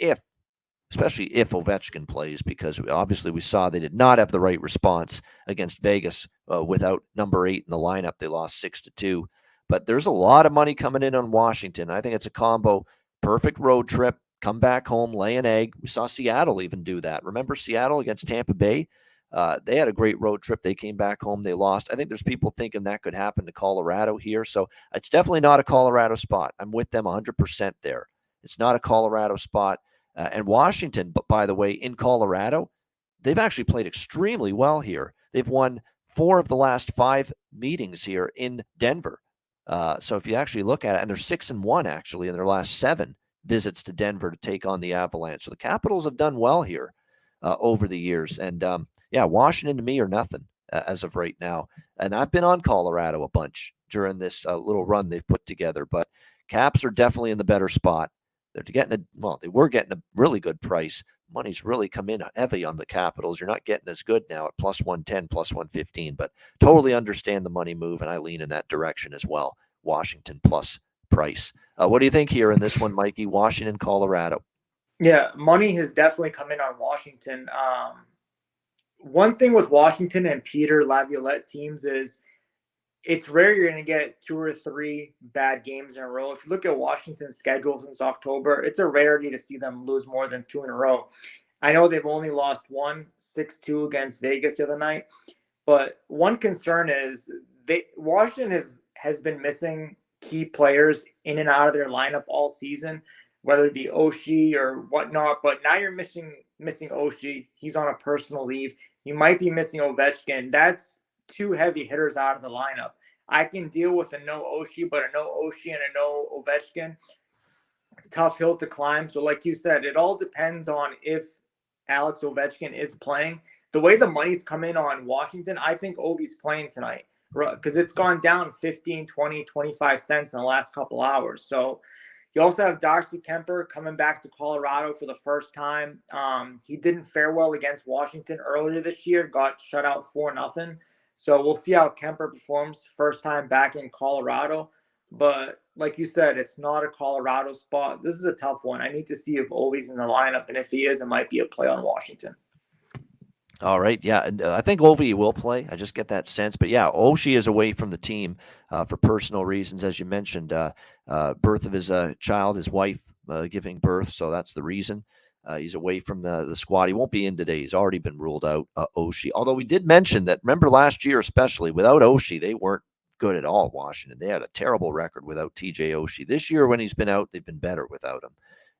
especially if Ovechkin plays, because obviously we saw they did not have the right response against Vegas without number 8 in the lineup. They lost 6-2. But there's a lot of money coming in on Washington. I think it's a combo. Perfect road trip. Come back home, lay an egg. We saw Seattle even do that. Remember Seattle against Tampa Bay? They had a great road trip. They came back home. They lost. I think there's people thinking that could happen to Colorado here. So it's definitely not a Colorado spot. I'm with them 100% there. It's not a Colorado spot. And Washington, but by the way, in Colorado, they've actually played extremely well here. They've won 4 of the last 5 meetings here in Denver. So if you actually look at it, and they're 6-1 actually in their last 7 visits to Denver to take on the Avalanche. So the Capitals have done well here over the years. And Washington to me are nothing as of right now. And I've been on Colorado a bunch during this little run they've put together. But Caps are definitely in the better spot. They were getting a really good price. Money's really come in heavy on the Capitals. You're not getting as good now at plus 110, plus 115, but totally understand the money move, and I lean in that direction as well. Washington plus price. What do you think here in this one, Mikey? Washington, Colorado. Yeah, money has definitely come in on Washington. One thing with Washington and Peter Laviolette teams is it's rare you're going to get 2 or 3 bad games in a row. If you look at Washington's schedule since October, it's a rarity to see them lose more than 2 in a row. I know they've only lost 6-2 against Vegas the other night, but one concern is Washington has been missing key players in and out of their lineup all season, whether it be Oshie or whatnot. But now you're missing Oshie. He's on a personal leave. You might be missing Ovechkin. That's 2 heavy hitters out of the lineup. I can deal with a no Oshie, but a no Oshie and a no Ovechkin, tough hill to climb. So like you said, it all depends on if Alex Ovechkin is playing. The way the money's come in on Washington, I think Ovi's playing tonight because it's gone down 15, 20, 25 cents in the last couple hours. So you also have Darcy Kemper coming back to Colorado for the first time. He didn't fare well against Washington earlier this year, got shut out 4-0. So we'll see how Kemper performs first time back in Colorado. But like you said, it's not a Colorado spot. This is a tough one. I need to see if Ovi's in the lineup, and if he is, it might be a play on Washington. All right, yeah, I think Ovi will play. I just get that sense. But yeah, Oshie is away from the team for personal reasons, as you mentioned. Birth of his child, his wife giving birth, so that's the reason. He's away from the squad. He won't be in today. He's already been ruled out, Oshie. Although we did mention that, remember last year especially, without Oshie, they weren't good at all, Washington. They had a terrible record without TJ Oshie. This year when he's been out, they've been better without him.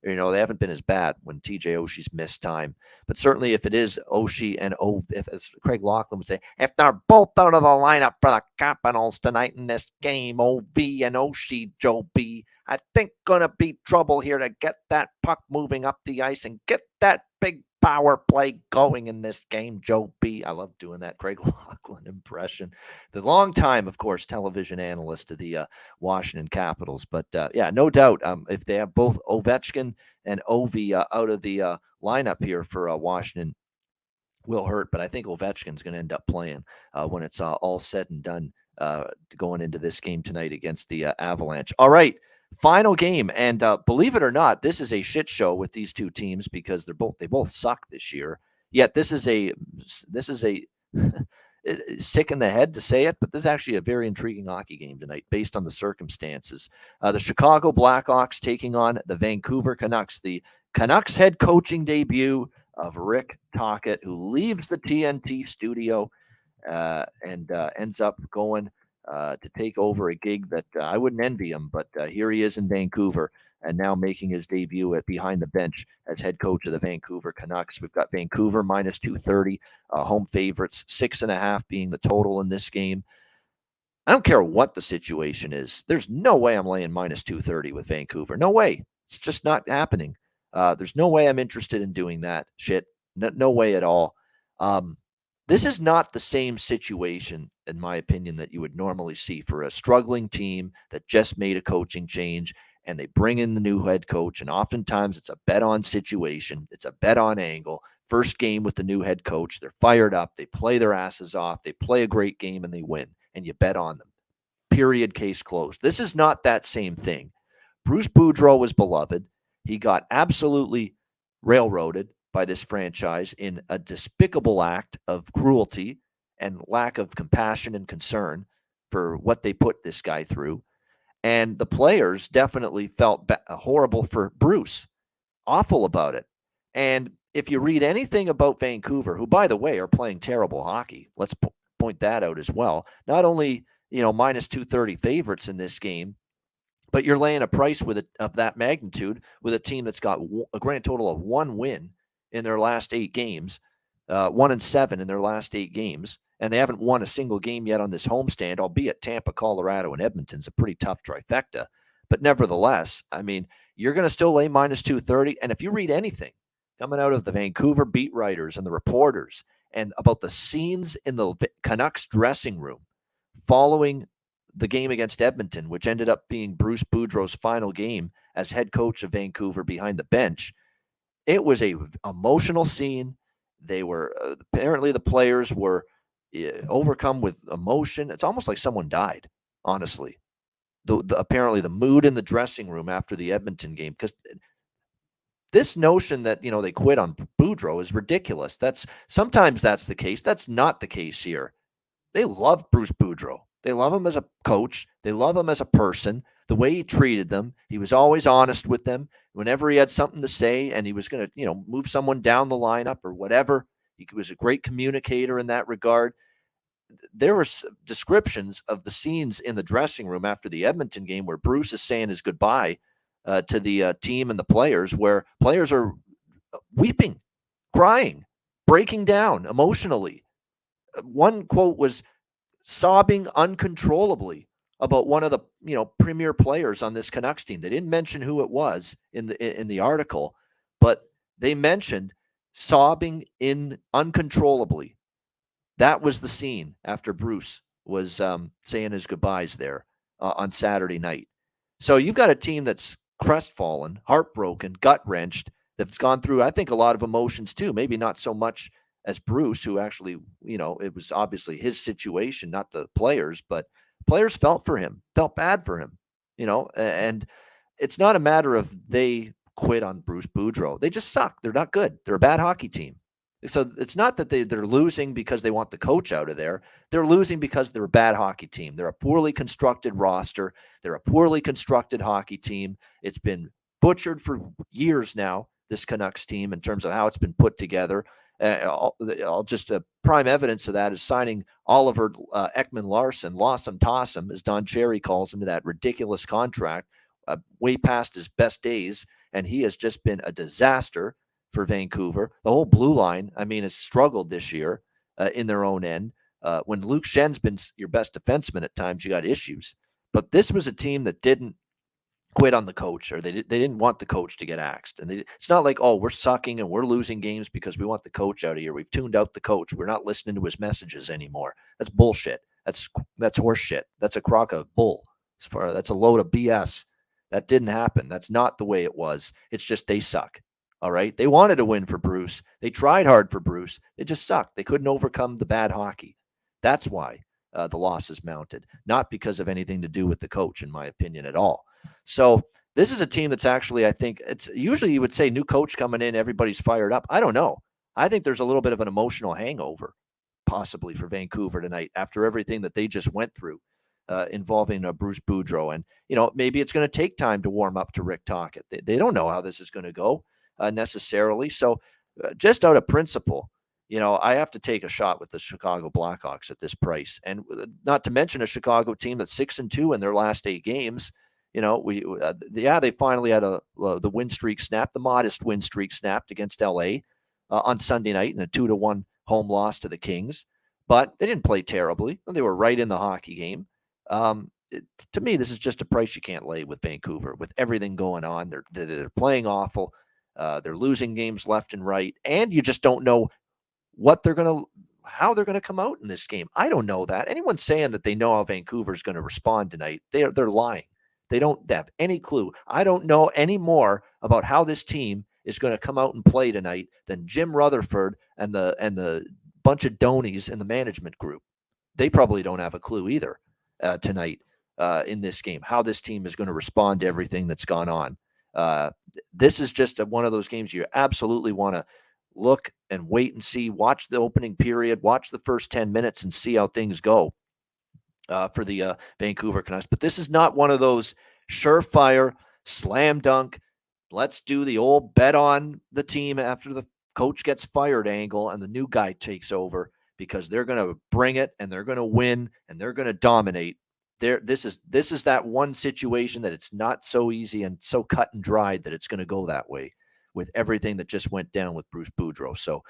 They haven't been as bad when TJ Oshie's missed time. But certainly if it is Oshie and if, as Craig Laughlin would say, if they're both out of the lineup for the Capitals tonight in this game, OV and Oshie, Joe B, I think going to be trouble here to get that puck moving up the ice and get that big power play going in this game, Joe B. I love doing that Craig Laughlin impression. The long-time, of course, television analyst of the Washington Capitals. But, no doubt, if they have both Ovechkin and Ovi out of the lineup here for Washington, will hurt. But I think Ovechkin's going to end up playing when it's all said and done going into this game tonight against the Avalanche. All right. Final game, and believe it or not, this is a shit show with these two teams because they both suck this year. Yet this is a sick in the head to say it, but this is actually a very intriguing hockey game tonight based on the circumstances. The Chicago Blackhawks taking on the Vancouver Canucks. The Canucks head coaching debut of Rick Tocchet, who leaves the TNT studio and ends up going to take over a gig that I wouldn't envy him, but here he is in Vancouver and now making his debut at behind the bench as head coach of the Vancouver Canucks. We've got Vancouver minus 230, home favorites, 6.5 being the total in this game. I don't care what the situation is. There's no way I'm laying minus 230 with Vancouver. No way. It's just not happening. There's no way I'm interested in doing that shit. No way at all. This is not the same situation, in my opinion, that you would normally see for a struggling team that just made a coaching change and they bring in the new head coach. And oftentimes it's a bet on situation. It's a bet on angle. First game with the new head coach. They're fired up. They play their asses off. They play a great game and they win. And you bet on them. Period. Case closed. This is not that same thing. Bruce Boudreau was beloved. He got absolutely railroaded by this franchise in a despicable act of cruelty and lack of compassion and concern for what they put this guy through. And the players definitely felt horrible for Bruce, awful about it. And if you read anything about Vancouver, who, by the way, are playing terrible hockey, let's point that out as well. Not only, minus 230 favorites in this game, but you're laying a price of that magnitude with a team that's got a grand total of 1 win in their last 8 games, 1-7 in their last 8 games, and they haven't won a single game yet on this homestand, albeit Tampa, Colorado, and Edmonton's a pretty tough trifecta. But nevertheless, I mean, you're going to still lay minus 230. And if you read anything coming out of the Vancouver beat writers and the reporters and about the scenes in the Canucks dressing room following the game against Edmonton, which ended up being Bruce Boudreau's final game as head coach of Vancouver behind the bench, it was a emotional scene. They were apparently the players were overcome with emotion. It's almost like someone died, honestly. Apparently the mood in the dressing room after the Edmonton game, because this notion that they quit on Boudreau is ridiculous. Sometimes that's the case. That's not the case here. They love Bruce Boudreau. They love him as a coach. They love him as a person. The way he treated them, he was always honest with them. Whenever he had something to say and he was going to, move someone down the lineup or whatever, he was a great communicator in that regard. There were descriptions of the scenes in the dressing room after the Edmonton game where Bruce is saying his goodbye to the team and the players, where players are weeping, crying, breaking down emotionally. One quote was sobbing uncontrollably about one of the premier players on this Canucks team. They didn't mention who it was in the article, but they mentioned sobbing uncontrollably. That was the scene after Bruce was saying his goodbyes there on Saturday night. So you've got a team that's crestfallen, heartbroken, gut-wrenched. They've gone through, I think, a lot of emotions too. Maybe not so much as Bruce, who actually, it was obviously his situation, not the players, but players felt for him, felt bad for him, and it's not a matter of they quit on Bruce Boudreau. They just suck. They're not good. They're a bad hockey team. So it's not that they're losing because they want the coach out of there. They're losing because they're a bad hockey team. They're a poorly constructed roster. They're a poorly constructed hockey team. It's been butchered for years now, this Canucks team, in terms of how it's been put together. Prime evidence of that is signing Oliver Ekman-Larsson, Lawson Tossum, as Don Cherry calls him, to that ridiculous contract, way past his best days, and he has just been a disaster for Vancouver. The whole blue line, has struggled this year in their own end. When Luke Schen's been your best defenseman at times, you got issues. But this was a team that didn't quit on the coach, or they didn't want the coach to get axed. And it's not like, oh, we're sucking and we're losing games because we want the coach out of here. We've tuned out the coach. We're not listening to his messages anymore. That's bullshit. That's horse shit. That's a crock of bull. That's a load of BS. That didn't happen. That's not the way it was. It's just they suck. All right. They wanted to win for Bruce. They tried hard for Bruce. They just sucked. They couldn't overcome the bad hockey. That's why the losses mounted, not because of anything to do with the coach, in my opinion, at all. So this is a team that's actually, I think, it's usually you would say new coach coming in, everybody's fired up. I don't know. I think there's a little bit of an emotional hangover possibly for Vancouver tonight after everything that they just went through involving Bruce Boudreau. And, maybe it's going to take time to warm up to Rick Tocchet. They don't know how this is going to go necessarily. So just out of principle, I have to take a shot with the Chicago Blackhawks at this price. And not to mention a Chicago team that's 6-2 in their last 8 games. They finally had the win streak snapped, the modest win streak snapped against LA on Sunday night in a 2-1 home loss to the Kings. But they didn't play terribly. They were right in the hockey game. To me, this is just a price you can't lay with Vancouver, with everything going on. They're playing awful. They're losing games left and right, and you just don't know how they're gonna come out in this game. I don't know that. Anyone saying that they know how Vancouver's going to respond tonight, they're lying. They don't have any clue. I don't know any more about how this team is going to come out and play tonight than Jim Rutherford and the bunch of Donies in the management group. They probably don't have a clue either tonight in this game, how this team is going to respond to everything that's gone on. This is just one of those games you absolutely want to look and wait and see. Watch the opening period, watch the first 10 minutes and see how things go for the Vancouver Canucks. But this is not one of those surefire, slam dunk, let's do the old bet on the team after the coach gets fired angle and the new guy takes over, because they're going to bring it and they're going to win and they're going to dominate. This is that one situation that it's not so easy and so cut and dried that it's going to go that way with everything that just went down with Bruce Boudreau. So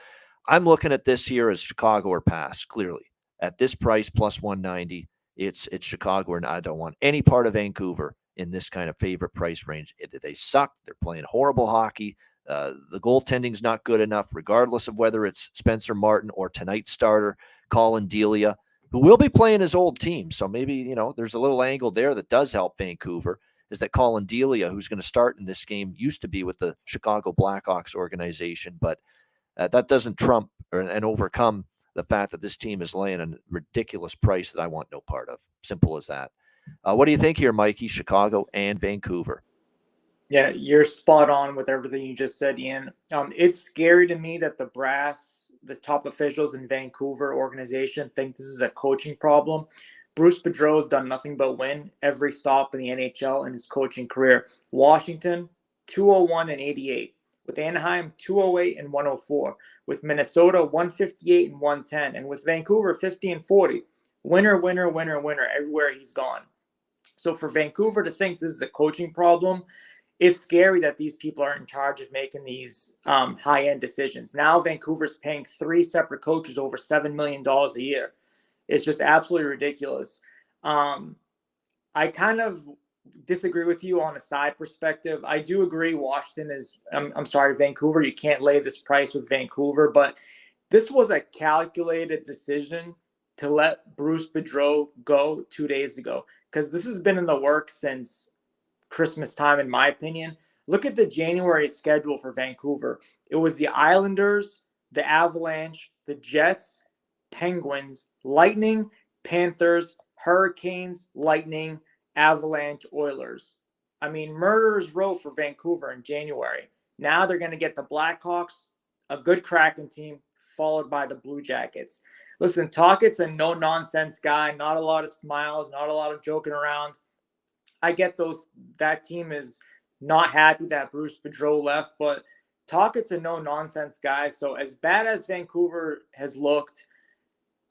I'm looking at this here as Chicago or pass, clearly. At this price, plus 190, it's Chicago, and I don't want any part of Vancouver in this kind of favorite price range. They suck. They're playing horrible hockey. The goaltending's not good enough, regardless of whether it's Spencer Martin or tonight's starter, Colin Delia, who will be playing his old team. So maybe, there's a little angle there that does help Vancouver, is that Colin Delia, who's going to start in this game, used to be with the Chicago Blackhawks organization, but that doesn't trump and overcome the fact that this team is laying a ridiculous price that I want no part of. Simple as that. What do you think here, Mikey, Chicago and Vancouver? Yeah, you're spot on with everything you just said, Ian. It's scary to me that the brass, the top officials in Vancouver organization, think this is a coaching problem. Bruce Boudreau has done nothing but win every stop in the NHL in his coaching career. Washington, 201 and 88. With Anaheim, 208 and 104. With Minnesota, 158 and 110. And with Vancouver, 50 and 40. Winner, winner, winner, winner everywhere he's gone. So for Vancouver to think this is a coaching problem, it's scary that these people are in charge of making these high-end decisions. Now Vancouver's paying 3 separate coaches over $7 million a year. It's just absolutely ridiculous. I kind of disagree with you on a side perspective. I do agree Washington is, Vancouver, you can't lay this price with Vancouver, but this was a calculated decision to let Bruce Boudreau go 2 days ago, because this has been in the works since Christmas time, in my opinion. Look at the January schedule for Vancouver. It was the Islanders, the Avalanche, the Jets, Penguins, Lightning, Panthers, Hurricanes, Lightning, Avalanche, Oilers. I mean, murderers row for Vancouver in January. Now they're going to get the Blackhawks, a good Kraken team, followed by the Blue Jackets. Listen, Tockett's a no-nonsense guy, not a lot of smiles, not a lot of joking around. I get that team is not happy that Bruce Boudreau left, but Tockett's a no-nonsense guy. So as bad as Vancouver has looked,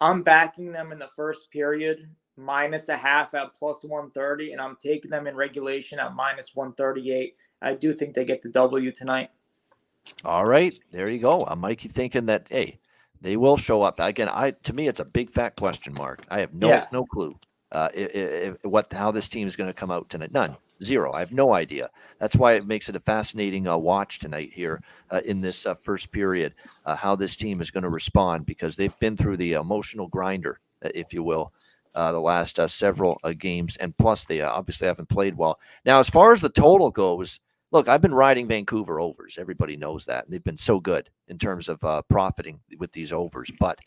I'm backing them in the first period, -0.5 at +130, and I'm taking them in regulation at -138. I do think they get the W tonight. All right, there you go. Mikey thinking that, hey, they will show up. Again, to me, it's a big fat question mark. I have no clue how this team is going to come out tonight. None. Zero. I have no idea. That's why it makes it a fascinating watch tonight here in this first period, how this team is going to respond, because they've been through the emotional grinder, if you will, the last several games. And plus, they obviously haven't played well. Now, as far as the total goes, look, I've been riding Vancouver overs. Everybody knows that. And they've been so good in terms of profiting with these overs. But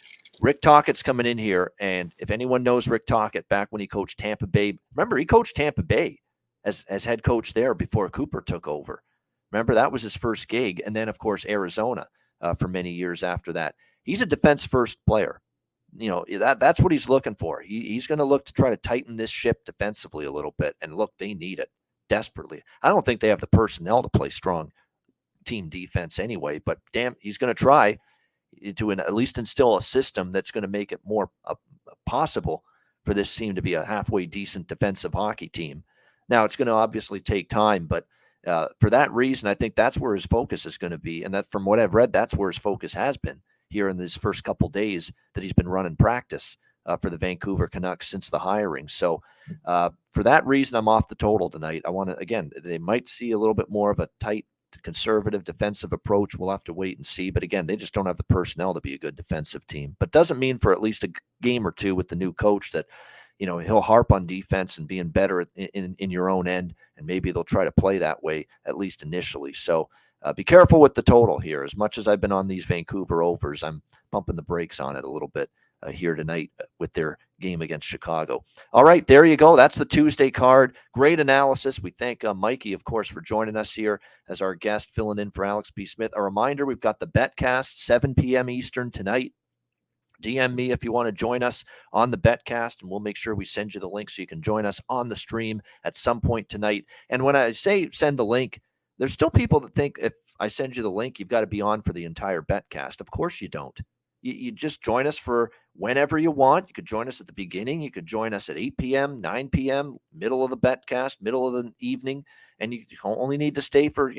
Rick Tockett's coming in here. And if anyone knows Rick Tocchet, back when he coached Tampa Bay, remember, he coached Tampa Bay as head coach there before Cooper took over. Remember, that was his first gig. And then, of course, Arizona for many years after that. He's a defense-first player. That's what he's looking for. He's going to look to try to tighten this ship defensively a little bit. And look, they need it desperately. I don't think they have the personnel to play strong team defense anyway, but damn, he's going to try to at least instill a system that's going to make it more possible for this team to be a halfway decent defensive hockey team. Now, it's going to obviously take time, but for that reason, I think that's where his focus is going to be. And that, from what I've read, that's where his focus has been here in these first couple days that he's been running practice for the Vancouver Canucks since the hiring. So for that reason, I'm off the total tonight. I want to, again, they might see a little bit more of a tight, conservative defensive approach. We'll have to wait and see. But again, they just don't have the personnel to be a good defensive team. But doesn't mean for at least a game or two with the new coach that, he'll harp on defense and being better in your own end. And maybe they'll try to play that way, at least initially. So be careful with the total here. As much as I've been on these Vancouver overs, I'm pumping the brakes on it a little bit here tonight with their game against Chicago. All right, there you go. That's the Tuesday card. Great analysis. We thank Mikey, of course, for joining us here as our guest, filling in for Alex B. Smith. A reminder, we've got the Betcast, 7 p.m. Eastern tonight. DM me if you want to join us on the Betcast, and we'll make sure we send you the link so you can join us on the stream at some point tonight. And when I say send the link, there's still people that think if I send you the link, you've got to be on for the entire Betcast. Of course you don't. You just join us for whenever you want. You could join us at the beginning. You could join us at 8 p.m., 9 p.m., middle of the Betcast, middle of the evening. And you only need to stay for,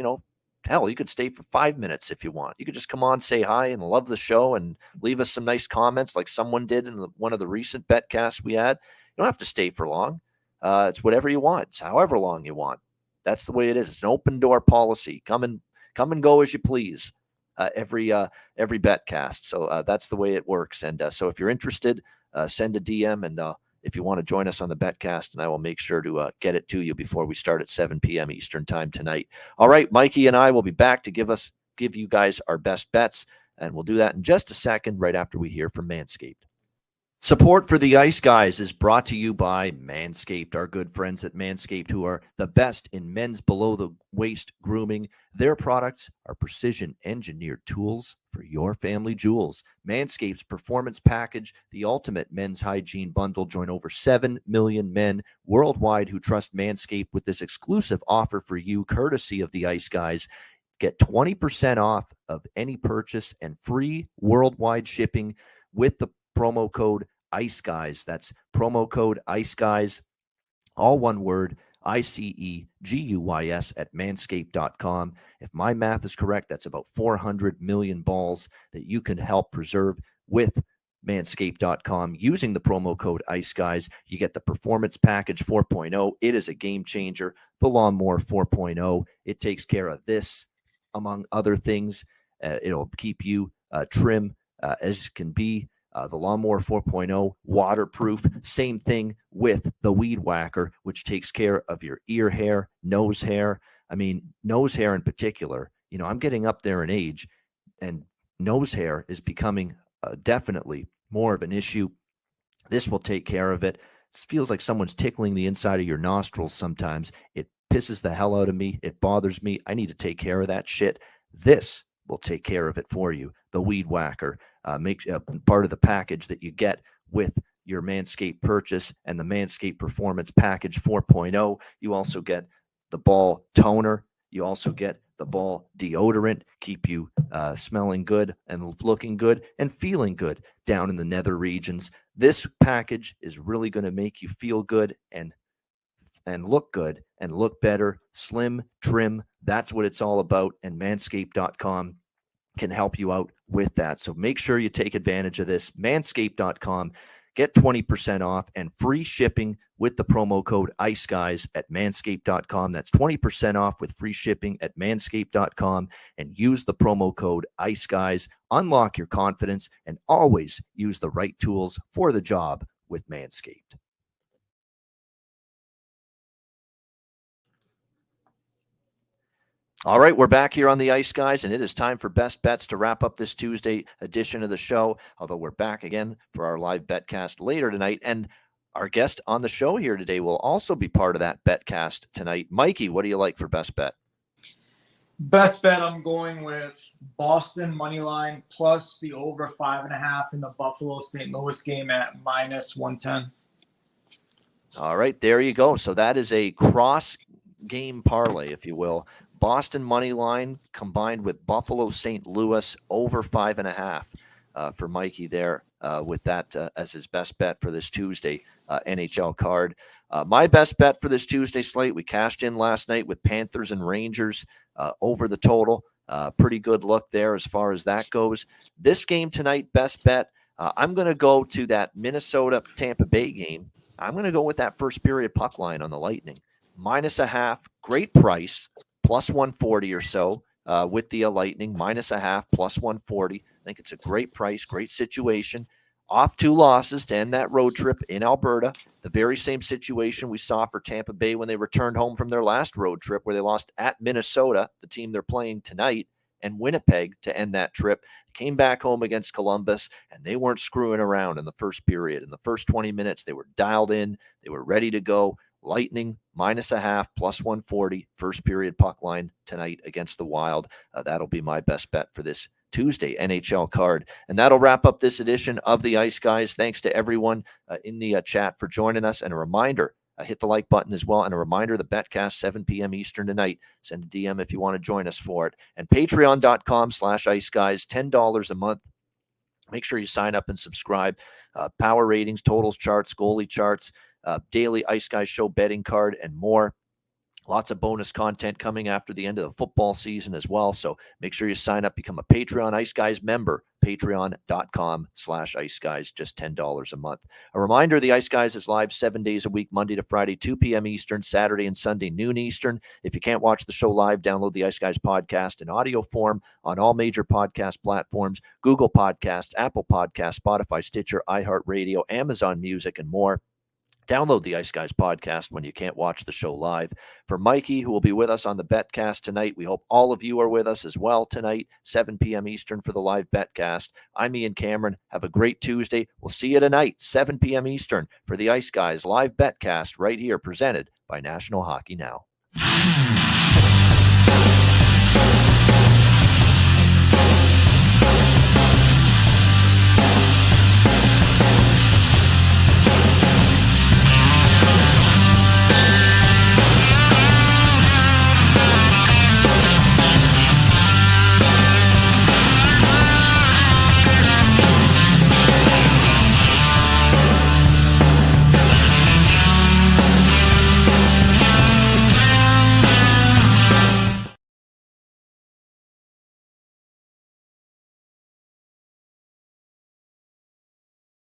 hell, you could stay for 5 minutes if you want. You could just come on, say hi, and love the show, and leave us some nice comments like someone did in one of the recent Betcasts we had. You don't have to stay for long. It's whatever you want. It's however long you want. That's the way it is. It's an open door policy. Come and go as you please. Every betcast. So that's the way it works. And so if you're interested, send a DM, and if you want to join us on the betcast, and I will make sure to get it to you before we start at 7 p.m. Eastern time tonight. All right, Mikey and I will be back to give you guys our best bets, and we'll do that in just a second, right after we hear from Manscaped. Support for the Ice Guys is brought to you by Manscaped, our good friends at Manscaped, who are the best in men's below-the-waist grooming. Their products are precision-engineered tools for your family jewels. Manscaped's Performance Package, the ultimate men's hygiene bundle. Join over 7 million men worldwide who trust Manscaped with this exclusive offer for you, courtesy of the Ice Guys. Get 20% off of any purchase and free worldwide shipping with the promo code ICE Guys. That's promo code ICE Guys, all one word, ICEGUYS at manscaped.com. If my math is correct, that's about 400 million balls that you can help preserve with manscaped.com using the promo code ICE Guys. You get the Performance Package 4.0. It is a game changer. The Lawnmower 4.0. It takes care of this, among other things. It'll keep you trim as can be. The Lawnmower 4.0, waterproof. Same thing with the Weed Whacker, which takes care of your ear hair, nose hair. I mean, nose hair in particular. You know, I'm getting up there in age, and nose hair is becoming definitely more of an issue. This will take care of it. It feels like someone's tickling the inside of your nostrils sometimes. It pisses the hell out of me. It bothers me. I need to take care of that shit. This will take care of it for you. The Weed Whacker. Make part of the package that you get with your Manscaped purchase, and the Manscaped Performance Package 4.0. You also get the ball toner. You also get the ball deodorant, keep you smelling good and looking good and feeling good down in the nether regions. This package is really going to make you feel good and look good and look better, slim, trim. That's what it's all about, and manscaped.com can help you out with that. So make sure you take advantage of this. Manscaped.com. Get 20% off and free shipping with the promo code ICEGUYS at manscaped.com. That's 20% off with free shipping at manscaped.com, and use the promo code ICEGUYS. Unlock your confidence and always use the right tools for the job with Manscaped. All right, we're back here on the Ice Guys, and it is time for Best Bets to wrap up this Tuesday edition of the show, although we're back again for our live betcast later tonight, and our guest on the show here today will also be part of that betcast tonight. Mikey, what do you like for Best Bet? Best bet, I'm going with Boston moneyline plus the over 5.5 in the Buffalo-St. Louis game at -110. All right, there you go. So that is a cross-game parlay, if you will. Boston money line combined with Buffalo St. Louis over 5.5 for Mikey there with that as his best bet for this Tuesday NHL card. My best bet for this Tuesday slate, we cashed in last night with Panthers and Rangers over the total. Pretty good look there as far as that goes. This game tonight, best bet, I'm going to go to that Minnesota-Tampa Bay game. I'm going to go with that first period puck line on the Lightning. -0.5, great price. Plus 140 or so with the Lightning, -0.5, plus 140. I think it's a great price, great situation. Off 2 losses to end that road trip in Alberta. The very same situation we saw for Tampa Bay when they returned home from their last road trip, where they lost at Minnesota, the team they're playing tonight, and Winnipeg to end that trip. Came back home against Columbus, and they weren't screwing around in the first period. In the first 20 minutes, they were dialed in. They were ready to go. Lightning, -0.5, plus 140, first period puck line tonight against the Wild. That'll be my best bet for this Tuesday NHL card. And that'll wrap up this edition of the Ice Guys. Thanks to everyone in the chat for joining us. And a reminder, hit the like button as well. And a reminder, the betcast, 7 p.m. Eastern tonight. Send a DM if you want to join us for it. And patreon.com/IceGuys, $10 a month. Make sure you sign up and subscribe. Power ratings, totals charts, goalie charts, daily Ice Guys show betting card, and more. Lots of bonus content coming after the end of the football season as well. So make sure you sign up, become a Patreon Ice Guys member, patreon.com/Ice Guys, just $10 a month. A reminder, the Ice Guys is live 7 days a week, Monday to Friday, 2 p.m. Eastern, Saturday and Sunday, noon Eastern. If you can't watch the show live, download the Ice Guys podcast in audio form on all major podcast platforms, Google Podcasts, Apple Podcasts, Spotify, Stitcher, iHeartRadio, Amazon Music, and more. Download the Ice Guys podcast when you can't watch the show live. For Mikey, who will be with us on the Betcast tonight, we hope all of you are with us as well tonight, 7 p.m. Eastern for the live Betcast. I'm Ian Cameron. Have a great Tuesday. We'll see you tonight, 7 p.m. Eastern for the Ice Guys live Betcast right here, presented by National Hockey Now.